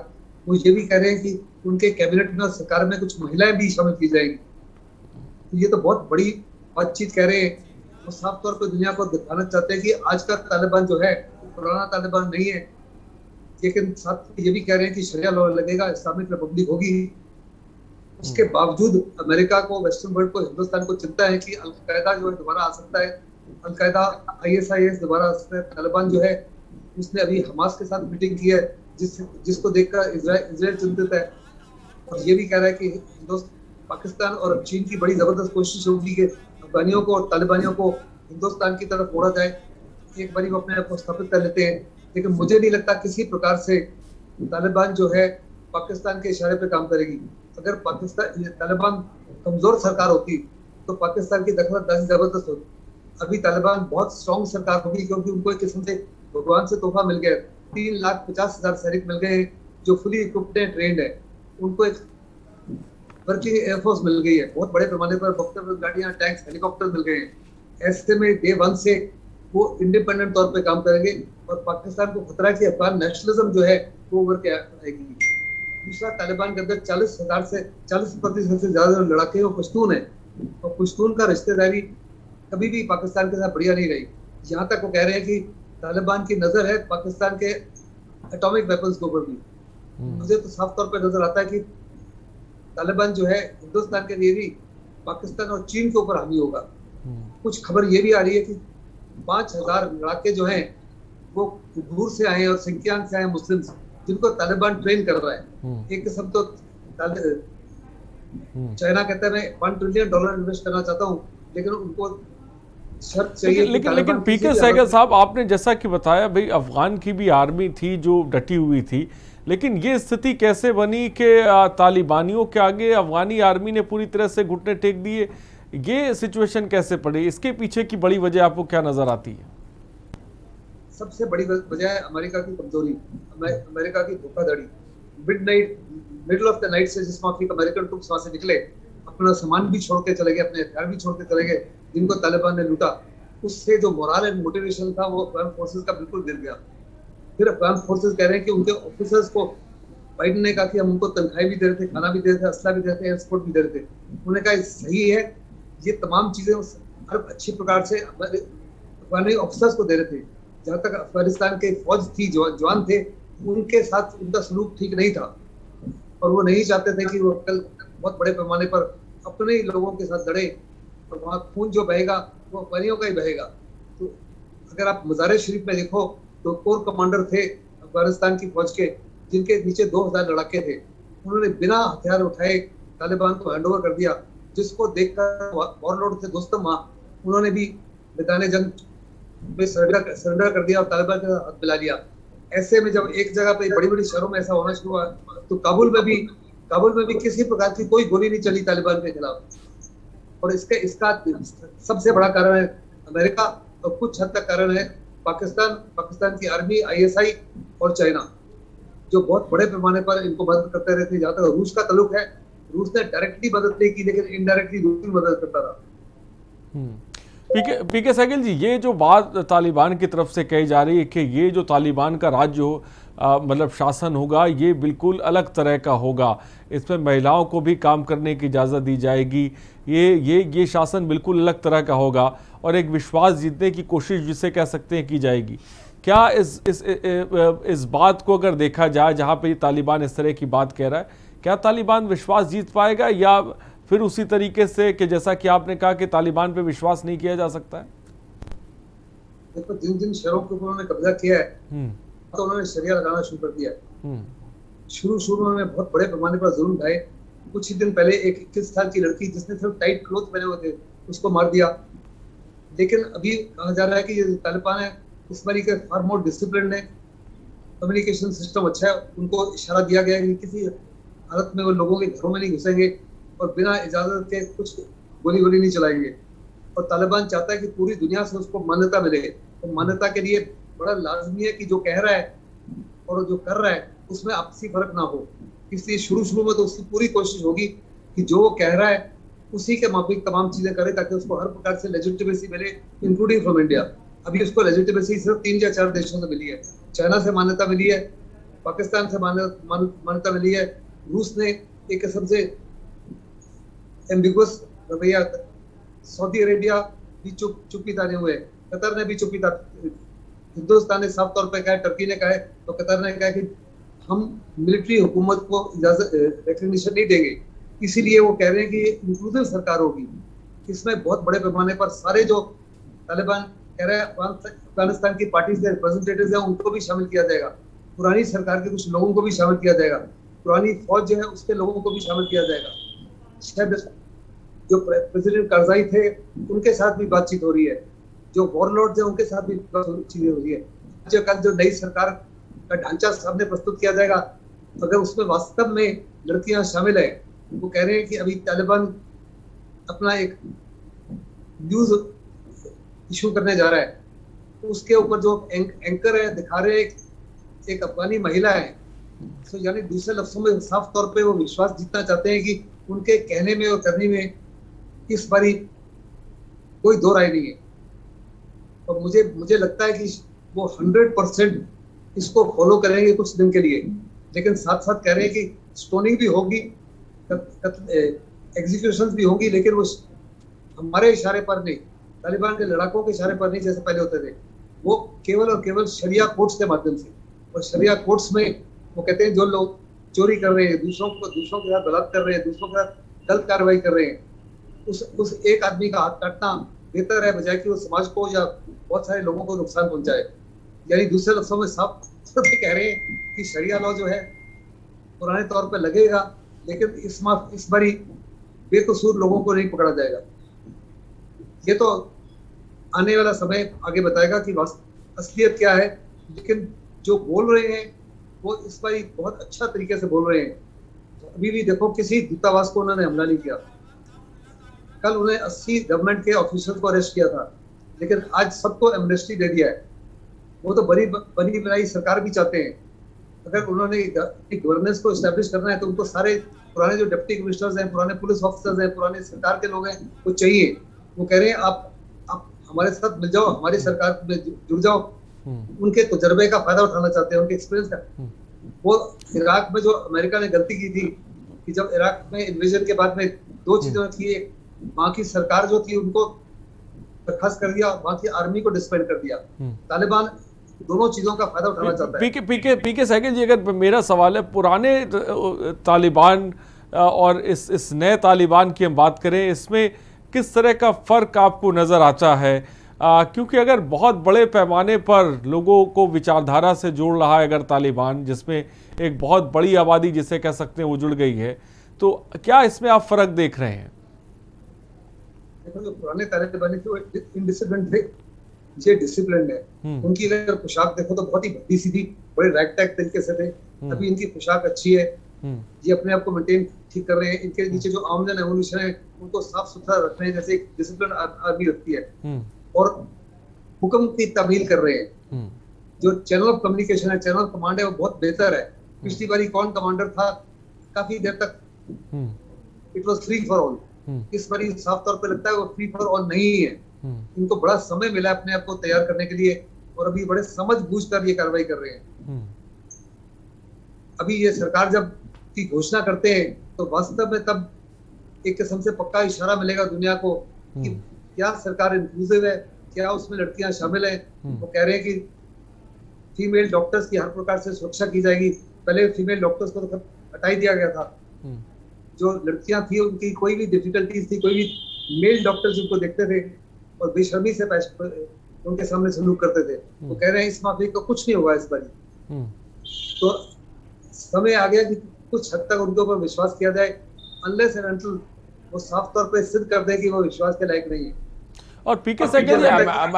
वो ये भी कह रहे हैं कि उनके कैबिनेट में, सरकार में कुछ महिलाएं भी शामिल की जाएंगी। तो ये तो बहुत बड़ी बातचीत कह रहे हैं, और साफ तौर पर दुनिया को दिखाना चाहते हैं कि आज का तालिबान जो है पुराना तालिबान नहीं है। लेकिन साथ ये भी कह रहे हैं कि शरिया लॉ लगेगा, इस्लामिक रिपब्लिक होगी। उसके बावजूद अमेरिका को, वेस्टर्न वर्ल्ड को, हिंदुस्तान को चिंता है कि अलकायदा जो है दोबारा आ सकता है, अलकायदा ISIS दोबारा आ सकता है। तालिबान जो है उसने अभी हमास के साथ मीटिंग की है, जिसको देखकर इजराइल चिंतित है और ये भी कह रहा है कि पाकिस्तान और चीन की बड़ी जबरदस्त कोशिश होगी कि अफगानियों को और तालिबानियों को हिंदुस्तान की तरफ मोड़ा जाए, एक बारी वो अपने आप को स्थापित कर लेते हैं। लेकिन मुझे नहीं लगता किसी प्रकार से तालिबान जो है पाकिस्तान के इशारे पे काम करेगी। अगर तालिबान कमजोर सरकार होती तो पाकिस्तान की दखलअंदाजी जबरदस्त होती। अभी तालिबान बहुत स्ट्रॉन्ग सरकार होगी क्योंकि उनको एक किस्म से भगवान से तोहफा मिल गया। 3,50,000 सैनिक मिल गए जो फुली इक्विप्ड है, ट्रेंड है। उनको एक वर्किंग एयरफोर्स मिल गई है, बहुत बड़े पैमाने पर बख्तर गाड़ियां, टैंक्स, हेलीकॉप्टर मिल गए हैं। ऐसे में डे 1 से वो इंडिपेंडेंट तौर पे काम करेंगे और पाकिस्तान को खतरा है कि अफगान नेशनलिज्म जो है वो उभर के आएगी। दूसरा, तालिबान के अंदर 40% से ज्यादा लड़ाके वो पश्तून है और पश्तून का रिश्तेदारी कभी भी पाकिस्तान के साथ बढ़िया नहीं रही। यहाँ तक वो कह रहे हैं कि तालिबान की नजर है पाकिस्तान के एटॉमिक वेपन्स के ऊपर भी। मुझे तो साफ तौर पर नजर आता है कि तालिबान जो है हिंदुस्तान के लिए भी पाकिस्तान और चीन के ऊपर हावी होगा। कुछ खबर ये भी आ रही है कि 5,000 लड़ाके जो हैं वो दूर से आए और सिंकियांग से आए मुस्लिम, जिनको तालिबान ट्रेन कर रहा है। एक किस्म तो चाइना कहता है मैं $1 ट्रिलियन इन्वेस्ट करना चाहता हूँ, लेकिन उनको शर्त चाहिए। लेकिन पीके सहगल साहब, आपने जैसा कि बताया भाई अफगान की भी आर्मी थी जो डटी हुई थी, लेकिन ये स्थिति कैसे बनी कि तालिबानियों के आगे अफगानी आर्मी ने पूरी तरह से घुटने टेक दिए? ये सिचुएशन कैसे पड़ी? इसके पीछे की बड़ी वजह आपको क्या नजर आती है? सबसे बड़ी वजह है अमेरिका की कमजोरी, अमेरिका की धोखाधड़ी। मिडल ऑफ द नाइट से जिस माफिक अमेरिकन ट्रूप्स वहां से निकले, अपना सामान भी छोड़ के चले गए, अपने हथियार भी छोड़ के चले गए, जिनको तालिबान ने लूटा, उससे जो मोरल एंड मोटिवेशन था वो अफगान फोर्सेस का बिल्कुल गिर गया। फिर अफगान फोर्सेस कह रहे हैं कि उनके ऑफिसर्स को बाइडेन ने कहा कि हम उनको तनख्वाही भी दे रहे थे, खाना भी दे रहे थे, असला भी दे रहे थे, एयरपोर्ट भी दे रहे थे। उन्होंने कहा सही है, ये तमाम चीजें हर अच्छी प्रकार से अफगानी ऑफिसर्स को दे रहे थे। जहाँ तक अफगानिस्तान के फौज थी, जवान थे, उनके साथ उनका सलूक ठीक नहीं था और वो नहीं चाहते थे कि वो कल बहुत बड़े पैमाने पर अपने ही लोगों के साथ लड़े और वहाँ खून जो बहेगा वो अफगानियों का ही बहेगा। तो अगर आप मज़ार शरीफ में देखो तो कोर कमांडर थे अफगानिस्तान की फौज के, जिनके नीचे 2,000 लड़ाके थे। उन्होंने बिना हथियार उठाए तालिबान को हैंडओवर कर दिया, जिसको देखकर वॉरलॉर्ड थे दोस्तम वहाँ, उन्होंने भी मैदान जंग में सरेंडर कर दिया और तालिबान के साथ हाथ मिला लिया। ऐसे में जब एक जगह पे बड़ी बड़ी शहरों में ऐसा होना शुरू हुआ तो काबुल में भी किसी प्रकार की कोई गोली नहीं चली तालिबान के खिलाफ। और इसका सबसे बड़ा कारण है अमेरिका और कुछ हद तक कारण है पाकिस्तान की आर्मी, ISI और चाइना, जो बहुत बड़े पैमाने पर इनको मदद करते रहते। जहाँ तक रूस का ताल्लुक है, रूस ने डायरेक्टली मदद नहीं की, लेकिन इनडायरेक्टली रूस की मदद करता रहा। पीके सहगल जी, ये जो बात तालिबान की तरफ से कही जा रही है कि ये जो तालिबान का राज्य हो मतलब शासन होगा, ये बिल्कुल अलग तरह का होगा, इसमें महिलाओं को भी काम करने की इजाज़त दी जाएगी, ये शासन बिल्कुल अलग तरह का होगा और एक विश्वास जीतने की कोशिश जिसे कह सकते हैं की जाएगी। क्या इस बात को अगर देखा जाए, जहाँ पे तालिबान इस तरह की बात कह रहा है, क्या तालिबान विश्वास जीत पाएगा या फिर उसी तरीके से कि जैसा कि आपने कहा कि तालिबान पे विश्वास नहीं किया जा सकता है? देखो, जिन शहरों के ऊपर उन्होंने कब्जा किया है तो उन्होंने शरिया लगाना शुरू कर दिया है। शुरू में उन्होंने बहुत बड़े पैमाने पर जुल्म ढाए। कुछ ही दिन पहले एक 21 साल की लड़की जिसने सिर्फ टाइट क्लोथ पहने हुए थे उसको मार दिया। लेकिन अभी कहा जा रहा है कि ये तालिबान है इस बारी के फार मोर डिसिप्लिन है, कम्युनिकेशन सिस्टम अच्छा है, उनको इशारा दिया गया है कि किसी हालत में वो लोगों के घरों में नहीं घुसेंगे और बिना इजाजत के कुछ गोली नहीं चलाएंगे। और तालिबान चाहता है कि पूरी दुनिया से उसको मान्यता मिले। तो मान्यता के लिए बड़ा लाजमी है कि जो कह रहा है और जो कर रहा है उसमें आपसी फर्क ना हो। इसलिए शुरू में तो उसकी पूरी कोशिश होगी कि जो वो कह रहा है उसी के माफिक तमाम चीजें करे, ताकि उसको हर प्रकार से लेजिटिमेसी मिले, इंक्लूडिंग फ्रॉम इंडिया। अभी उसको लेजिटिमेसी सिर्फ 3 या 4 देशों से मिली है। चाइना से मान्यता मिली है, पाकिस्तान से मान्यता मिली है, रूस ने एक किस्म से एम्बिगुअस रवैया, सऊदी अरेबिया भी चुप्पी ताने हुए, कतर ने भी चुप्पी ताने, हिंदुस्तान ने साफ तौर पर कहा है, टर्की ने कहा है, तो कतर ने कहा कि हम मिलिट्री हुकूमत को इजाजत रिकग्निशन नहीं देंगे। इसीलिए वो कह रहे हैं कि इंक्लूसिव सरकार होगी, इसमें बहुत बड़े पैमाने पर सारे जो तालिबान कह रहे हैं अफगानिस्तान की पार्टी के रिप्रेजेंटेटिव्स हैं उनको भी शामिल किया जाएगा, पुरानी सरकार के कुछ लोगों को भी शामिल किया जाएगा, पुरानी फौज जो है उसके लोगों को भी शामिल किया जाएगा। शायद जो प्रेसिडेंट करजाई थे उनके साथ भी बातचीत हो रही है, जो वॉरलॉर्ड्स हैं उनके साथ भी बातचीत हो रही है। कल जो नई सरकार का ढांचा सामने प्रस्तुत किया जाएगा, अगर उसमें वास्तव में लड़कियां शामिल है, वो कह रहे हैं कि अभी तालिबान अपना एक न्यूज इशू करने जा रहा है, तो उसके ऊपर जो एंकर है दिखा रहे एक अफगानी महिला है, तो यानी दूसरे लफ्जों में साफ तौर पे वो विश्वास जीतना चाहते हैं कि उनके कहने में और करने में इस बारी कोई दो राय नहीं है। और मुझे लगता है कि वो 100% इसको फॉलो करेंगे कुछ दिन के लिए, लेकिन साथ साथ कह रहे हैं कि स्टोनिंग भी होगी, एग्जीक्यूशन भी होगी, लेकिन वो हमारे इशारे पर नहीं, तालिबान के लड़ाकों के इशारे पर नहीं जैसे पहले होते थे, वो केवल और केवल शरिया कोर्ट्स के माध्यम से। और शरिया कोर्ट्स में वो कहते हैं जो लोग चोरी कर रहे हैं, दूसरों के साथ बलात्कार कर रहे हैं, दूसरों के साथ गलत कार्रवाई कर रहे हैं, उस एक आदमी का हाथ काटना बेहतर है बजाय कि वो समाज को या बहुत सारे लोगों को नुकसान पहुंचाए। यानी दूसरे लफ्जों में साफ कह रहे हैं कि शरिया लॉ जो है पुराने तौर पर लगेगा, लेकिन इस बारी बेकसूर लोगों को नहीं पकड़ा जाएगा। ये तो आने वाला समय आगे बताएगा कि असलियत क्या है, लेकिन जो बोल रहे हैं वो इस बारी बहुत अच्छा तरीके से बोल रहे हैं। अभी भी देखो किसी दूतावास को उन्होंने हमला नहीं किया, कल उन्हें 80 गवर्नमेंट के ऑफिसर्स को अरेस्ट किया था, लेकिन आज सबको एमनेस्टी दे दिया है। वो तो बनी बनाई सरकार भी चाहते हैं। अगर उन्होंने गवर्नेंस को एस्टैब्लिश करना है तो उनको सारे पुराने जो डिप्टी कमिश्नर्स हैं, पुराने पुलिस ऑफिसर्स हैं, पुराने सरकार के लोग हैं, वो चाहिए। वो कह रहे हैं आप हमारे साथ मिल जाओ, हमारी सरकार में जुड़ जाओ। उनके तजर्बे का फायदा उठाना चाहते हैं, उनके एक्सपीरियंस का। वो इराक में जो अमेरिका ने गलती की थी कि जब इराक में इन्वेजन के बाद में दो चीजों की, एक वहां की सरकार जो थी उनको बर्खास्त कर दिया, वहां की आर्मी को डिस्बैंड कर दिया। तालिबान दोनों चीजों का फायदा उठाना चाहता है। पीके सहगल जी, अगर मेरा सवाल है, पुराने तालिबान और इस नए तालिबान की हम बात करें, इसमें किस तरह का फर्क आपको नजर आता है? क्योंकि अगर बहुत बड़े पैमाने पर लोगों को विचारधारा से जोड़ रहा है अगर तालिबान, जिसमें एक बहुत बड़ी आबादी जिसे कह सकते हैं वो जुड़ गई है, तो क्या इसमें आप फर्क देख रहे हैं? देखो, जो पुराने तालिबानी थे वो इंडिसिप्लिन थे, ये डिसिप्लिन है। उनकी अगर पोशाक देखो तो बहुत ही भद्दी सी थी, बड़े रैगटैग तरीके से थे। अभी इनकी पोशाक अच्छी है, ये अपने आप को मेंटेन ठीक कर रहे हैं। इनके नीचे जो आर्म्स एंड एमुनिशन है उनको साफ सुथरा रख रहे हैं, जैसे एक डिसिप्लिन आर्मी रखती है, और हुक्म की तामील कर रहे हैं। जो चैनल ऑफ कम्युनिकेशन है, चैनल ऑफ कमांड है, वो बहुत बेहतर है। पिछली बारी कौन कमांडर था, काफी देर तक it was free for all. इस बारी साफ तौर पे लगता है वो फ्री फॉर ऑल नहीं है। इनको बड़ा समय मिला अपने आप को तैयार करने के लिए, और अभी बड़े समझ बूझ कर ये कार्रवाई कर रहे हैं। अभी ये सरकार जब की घोषणा करते हैं तो वास्तव में तब एक किस्म से पक्का इशारा मिलेगा दुनिया को कि क्या सरकार इंक्लूसिव है, क्या उसमें लड़कियां शामिल हैं। वो कह रहे हैं कि फीमेल डॉक्टर्स की हर प्रकार से सुरक्षा की जाएगी। पहले फीमेल डॉक्टर्स को तो हटाई दिया गया था। जो लड़कियां थी उनकी कोई भी डिफिकल्टीज थी, कोई भी मेल डॉक्टर्स उनको देखते थे और बेशर्मी से उनके सामने सलूक करते थे। वो कह रहे हैं इस माफी का कुछ नहीं होगा इस बारी। तो समय आ गया कि कुछ हद तक उनके ऊपर विश्वास किया जाए, अनलेस एंड अनटिल वो साफ तौर पे सिद्ध कर दे कि वो विश्वास के लायक नहीं है। और पीके सहगल जी,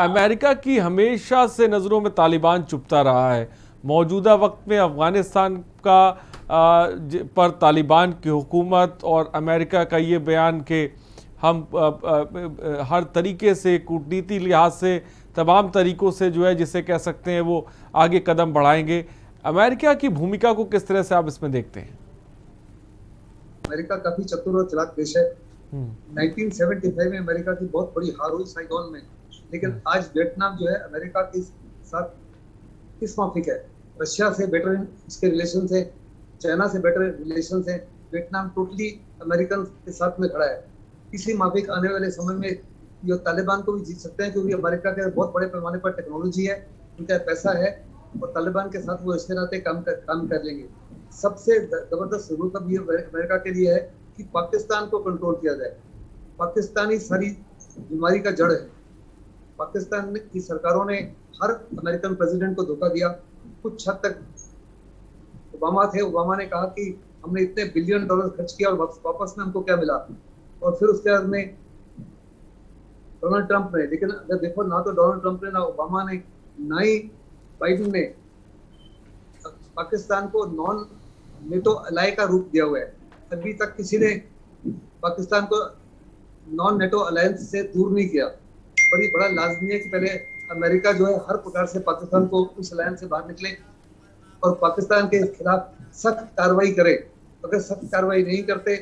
अमेरिका की हमेशा से नजरों में तालिबान चुपता रहा है। मौजूदा वक्त में अफगानिस्तान का पर तालिबान की हुकूमत और अमेरिका का ये बयान कि हम हर तरीके से कूटनीति लिहाज से तमाम तरीकों से जो है जिसे कह सकते हैं वो आगे कदम बढ़ाएंगे। अमेरिका की भूमिका को किस तरह से आप इसमें देखते हैं? अमेरिका काफी चतुर और चालाक देश है। 1975 में अमेरिका की बहुत बड़ी हार हुई साइगोन में, लेकिन आज वियतनाम जो है अमेरिका के साथ किस माफिक है। रशिया से बेटर इसके रिलेशन है, चाइना से बेटर रिलेशन है। वियतनाम टोटली अमेरिकन के साथ में खड़ा है। इसी माफिक आने वाले समय में ये तालिबान को भी जीत सकते हैं, क्योंकि अमेरिका के बहुत बड़े पैमाने पर टेक्नोलॉजी है, उनका पैसा है, और तालिबान के साथ वो रिश्ते नाते काम कर लेंगे। सबसे जबरदस्त जरूरत अब ये अमेरिका के लिए है कि पाकिस्तान को कंट्रोल किया जाए। पाकिस्तान ही सारी बीमारी का जड़ है। पाकिस्तान की सरकारों ने हर अमेरिकन प्रेसिडेंट को धोखा दिया। कुछ हद तक ओबामा ने कहा कि हमने इतने बिलियन डॉलर खर्च किया और वापस में हमको क्या मिला, और फिर उसके बाद में डोनाल्ड ट्रंप ने, लेकिन अगर देखो ना तो डोनाल्ड ट्रंप ने, ना ओबामा ने, ना ही बाइडेन ने पाकिस्तान को नॉन नेटो अलाय का रूप दिया हुआ है। अभी तक किसी ने पाकिस्तान को नॉन नेटो अलायंस से दूर नहीं किया। बड़ा लाजमी है कि पहले अमेरिका जो है हर प्रकार से पाकिस्तान को उस अलायंस से बाहर निकले और पाकिस्तान के खिलाफ सख्त कार्रवाई करे। अगर सख्त कार्रवाई नहीं करते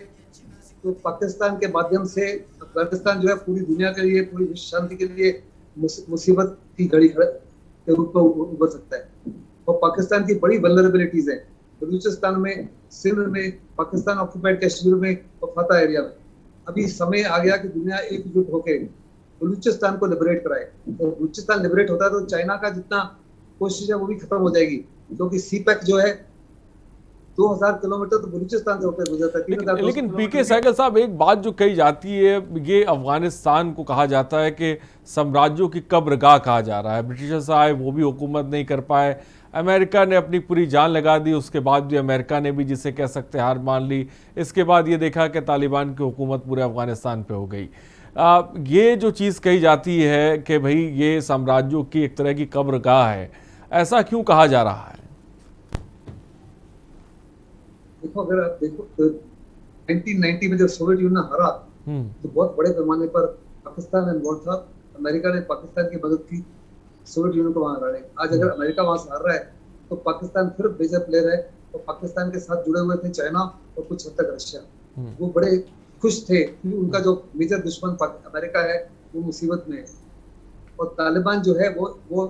तो पाकिस्तान के माध्यम से अफगानिस्तान जो है पूरी दुनिया के लिए, पूरी विश्व शांति के लिए मुसीबत की घड़ी के रूप में उभर सकता है। और पाकिस्तान की बड़ी वल्नरेबिलिटीज है बलूचिस्तान में, सिंध में, पाकिस्तान ऑक्यूपाइड कश्मीर में और फतह एरिया में। अभी समय आ गया कि दुनिया एकजुट होकर बलूचिस्तान को लिबरेट कराए। तो बलूचिस्तान लिबरेट होता है तो चाइना का जितना कोशिश है वो भी खत्म हो जाएगी, क्योंकि सीपैक जो है 2000 किलोमीटर तो बलूचिस्तान से होकर गुजरता है। लेकिन पीके सहगल साहब, एक बात जो कही जाती है, ये अफगानिस्तान को कहा जाता है कि साम्राज्यों की कब्रगाह कहा जा रहा है। ब्रिटिशर्स आए, वो भी हुकूमत नहीं कर पाए, अमेरिका ने अपनी पूरी जान लगा दी, उसके बाद भी अमेरिका ने भी जिसे कह सकते हार मान ली। इसके बाद ये देखा कि तालिबान की हुकूमत पूरे अफगानिस्तान पे हो गई। ये जो चीज़ कही जाती है कि भाई ये साम्राज्यों की एक तरह की कब्रगाह है, ऐसा क्यों कहा जा रहा है? देखो, अगर आप देखो तो 1990 में जब सोवियत यूनियन हारा तो बहुत बड़े पैमाने पर पाकिस्तान इन्वॉल्व था। अमेरिका ने पाकिस्तान की मदद की सोवियत यूनियन को वहां हराने। आज अगर अमेरिका वहां से हार रहा है तो पाकिस्तान फिर मेजर प्लेयर है, और पाकिस्तान के साथ जुड़े हुए थे चाइना और कुछ हद तक रशिया। वो बड़े खुश थे कि उनका जो मेजर दुश्मन अमेरिका है वो मुसीबत में है। और तालिबान जो है वो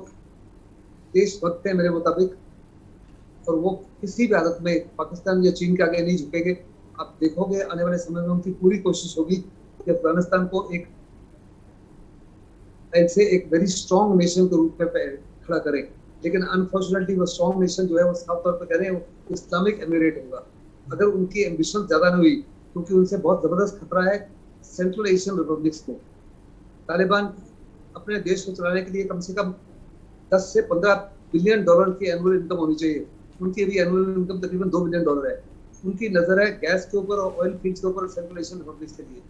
देशभक्त है मेरे मुताबिक, और वो किसी भी हालत में पाकिस्तान या चीन के आगे नहीं झुकेंगे। आप देखोगे आने वाले समय में उनकी पूरी कोशिश होगी कि अफगानिस्तान को एक वेरी स्ट्रॉन्ग नेशन के रूप में खड़ा करें। लेकिन अनफॉर्चुनेटली वो स्ट्रॉन्ग नेशन जो है वो साफ तौर पर कह रहे हैं वो इस्लामिक एमिरेट होगा। अगर उनकी एम्बिशन ज्यादा नहीं हुई, क्योंकि उनसे बहुत जबरदस्त खतरा है सेंट्रल एशियन रिपब्लिक्स को। तालिबान अपने देश को चलाने के लिए कम से कम 10 से 15 बिलियन डॉलर की एनुअल इनकम होनी चाहिए। उनकी अभी एनुअल इनकम तकरीबन 2 बिलियन डॉलर है। उनकी नजर है गैस के ऊपर और ऑयल फील्ड्स के ऊपर सेंट्रल एशियन रिपब्लिक्स के लिए।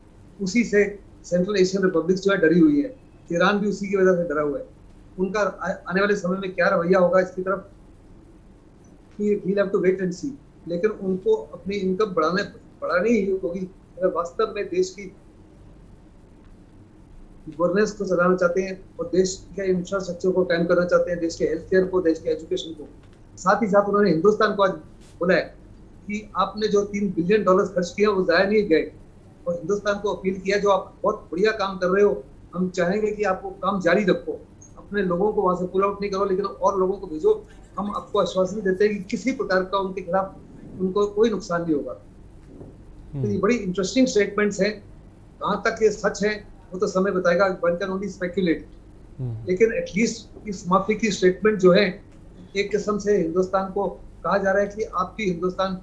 उसी से सेंट्रल एशियन रिपब्लिक्स जो है डरी हुई है। ईरान भी उसी की वजह से डरा हुआ है। उनका आने वाले समय में क्या रवैया होगा इसकी तरफ we'll have to wait and see। लेकिन उनको अपनी इनकम बढ़ानी ही होगी अगर वास्तव में देश की गवर्नेंस को चलाना चाहते हैं और देश के इंफ्रास्ट्रक्चर को कायम करना चाहते हैं, देश के हेल्थ केयर को, देश के एजुकेशन को। साथ ही साथ उन्होंने हिंदुस्तान को आज बोला है कि आपने जो 3 बिलियन डॉलर खर्च किया वो जाया नहीं गए, और हिंदुस्तान को अपील किया जो आप बहुत बढ़िया काम कर रहे हो, हम चाहेंगे कि आप वो काम जारी रखो, अपने लोगों को वहां से पुल आउट नहीं करो, लेकिन और लोगों को भेजो। हम आपको आश्वासन देते हैं कि किसी प्रकार का उनके खिलाफ उनको कोई नुकसान नहीं होगा। तो ये बड़ी इंटरेस्टिंग स्टेटमेंट्स हैं। कहाँ तक ये सच है वो तो समय बताएगा, वन कैन ओनली स्पेक्युलेट। लेकिन एटलीस्ट इस माफी की स्टेटमेंट जो है एक किस्म से हिंदुस्तान को कहा जा रहा है कि आपकी हिंदुस्तान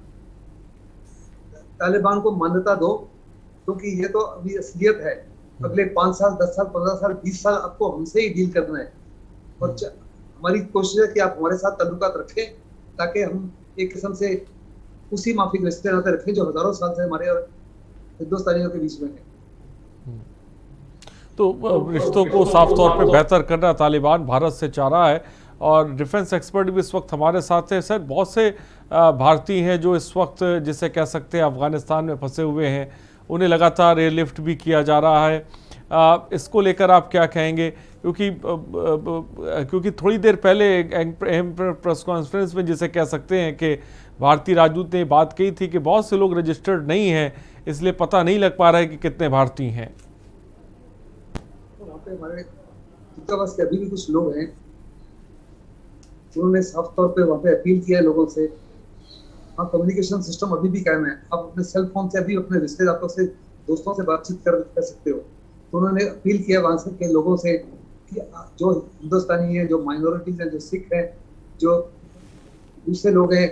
तालिबान को मान्यता दो, क्योंकि ये तो अभी असलियत है। अगले 5 साल, 10 साल, 15 साल, 20 साल आपको हमसे ही डील करना है, और हमारी कोशिश है कि आप हमारे साथ ताल्लुकात रखें ताकि हम एक किस्म से उसी माफी के रिश्ते नाते रखें जो हजारों साल से हमारे और हिंदुस्तानियों के बीच में है। तो रिश्तों को साफ तौर पे बेहतर करना तालिबान भारत से चाह रहा है, और डिफेंस एक्सपर्ट भी इस वक्त हमारे साथ है। सर, बहुत से भारतीय हैं जो इस वक्त जिसे कह सकते हैं अफगानिस्तान में फंसे हुए हैं, उन्हें लगातार एयरलिफ्ट भी किया जा रहा है। इसको लेकर आप क्या कहेंगे? क्योंकि थोड़ी देर पहले एक अहम प्रेस कॉन्फ्रेंस में जिसे कह सकते हैं कि भारतीय राजदूत ने बात कही थी कि बहुत से लोग रजिस्टर्ड नहीं हैं, इसलिए पता नहीं लग पा रहा है कि कितने भारतीय हैं। वहाँ पे हमारे दूतावास के अभी भी कुछ लोग हैं, उन्होंने साफ तौर पे वहाँ पे अपील किया है लोगों से। हाँ, कम्युनिकेशन सिस्टम अभी भी कायम है। आप अपने सेल फोन से अभी अपने रिश्तेदारों से, दोस्तों से बातचीत कर सकते हो। तो उन्होंने अपील किया वहाँ से के लोगों से कि जो हिंदुस्तानी हैं, जो माइनॉरिटीज हैं, जो सिख हैं, जो दूसरे लोग हैं,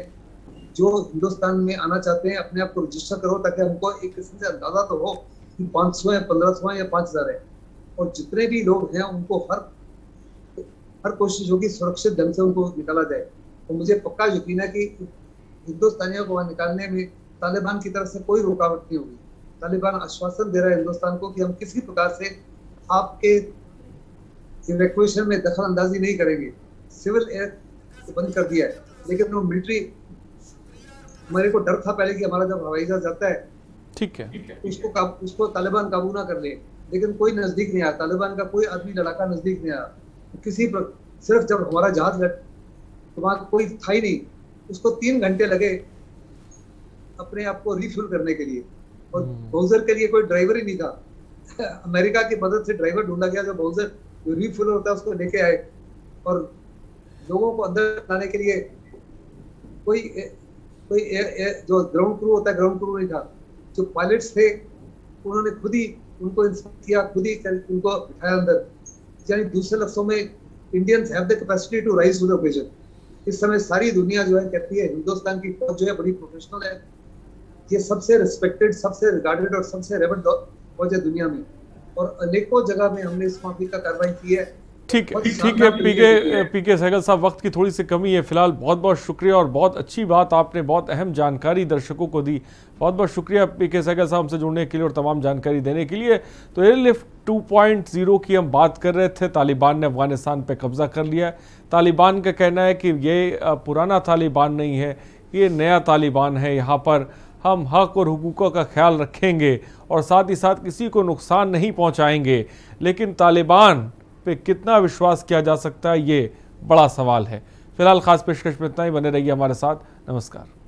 जो हिंदुस्तान में आना चाहते हैं अपने आप को रजिस्टर करो, ताकि हमको एक किस्म से अंदाजा तो हो कि 500 है, 1500 है या 5000 है। और जितने भी लोग हैं उनको हर कोशिश होगी सुरक्षित ढंग से उनको निकाला जाए। तो मुझे पक्का यकीन है कि हिंदुस्तानियों को वहां निकालने में तालिबान की तरफ से कोई रुकावट नहीं होगी। तालिबान आश्वासन दे रहा है हिंदुस्तान को कि हम किसी प्रकार से आपके इवैक्यूएशन में दखल अंदाजी नहीं करेंगे। सिविल एयर बंद कर दिया है, लेकिन वो मिलिट्री, हमारे को डर था पहले कि हमारा जब हवाई जहाज जाता है ठीक है उसको तालिबान काबू ना कर ले, लेकिन कोई नजदीक नहीं आया, तालिबान का कोई आदमी लड़ाका नजदीक नहीं आया किसी पर। सिर्फ जब हमारा जहाज तो वहां कोई था ही नहीं, उसको 3 घंटे लगे अपने आप को रिफ्यूल करने के लिए, और बाउजर के लिए कोई ड्राइवर ही नहीं था। अमेरिका की मदद से ड्राइवर ढूंढा गया, जो बाउजर जो रिफ्यूल होता है उसको लेके आए, और लोगों को अंदर लाने के लिए कोई जो ग्राउंड क्रू होता है, ग्राउंड क्रू नहीं था। जो पायलट्स थे उन्होंने खुद ही उनको इंस्पेक्ट किया, खुद ही उनको बिठाया अंदर। यानी दूसरे लफ्जों में, Indians have the capacity to rise to the occasion. इस समय सारी दुनिया जो है कहती है हिंदुस्तान की फौज जो है बड़ी प्रोफेशनल है, ये सबसे रिस्पेक्टेड, सबसे रिगार्डेड और सबसे रेवेड फौज है दुनिया में, और अनेकों जगह में हमने इस माफी का कार्रवाई की है। ठीक है पीके सहगल साहब, वक्त की थोड़ी सी कमी है फिलहाल। बहुत बहुत शुक्रिया और बहुत अच्छी बात आपने, बहुत अहम जानकारी दर्शकों को दी। बहुत बहुत शुक्रिया पीके सहगल साहब हमसे जुड़ने के लिए और तमाम जानकारी देने के लिए। तो एयरलिफ्ट 2.0 की हम बात कर रहे थे। तालिबान ने अफगानिस्तान पे कब्जा कर लिया है। तालिबान का कहना है कि ये पुराना तालिबान नहीं है, ये नया तालिबान है। यहाँ पर हम हक और हुकूकों का ख्याल रखेंगे और साथ ही साथ किसी को नुकसान नहीं पहुँचाएंगे। लेकिन तालिबान पे कितना विश्वास किया जा सकता है, ये बड़ा सवाल है। फिलहाल खास पेशकश में इतना ही। बने रहिए हमारे साथ। नमस्कार।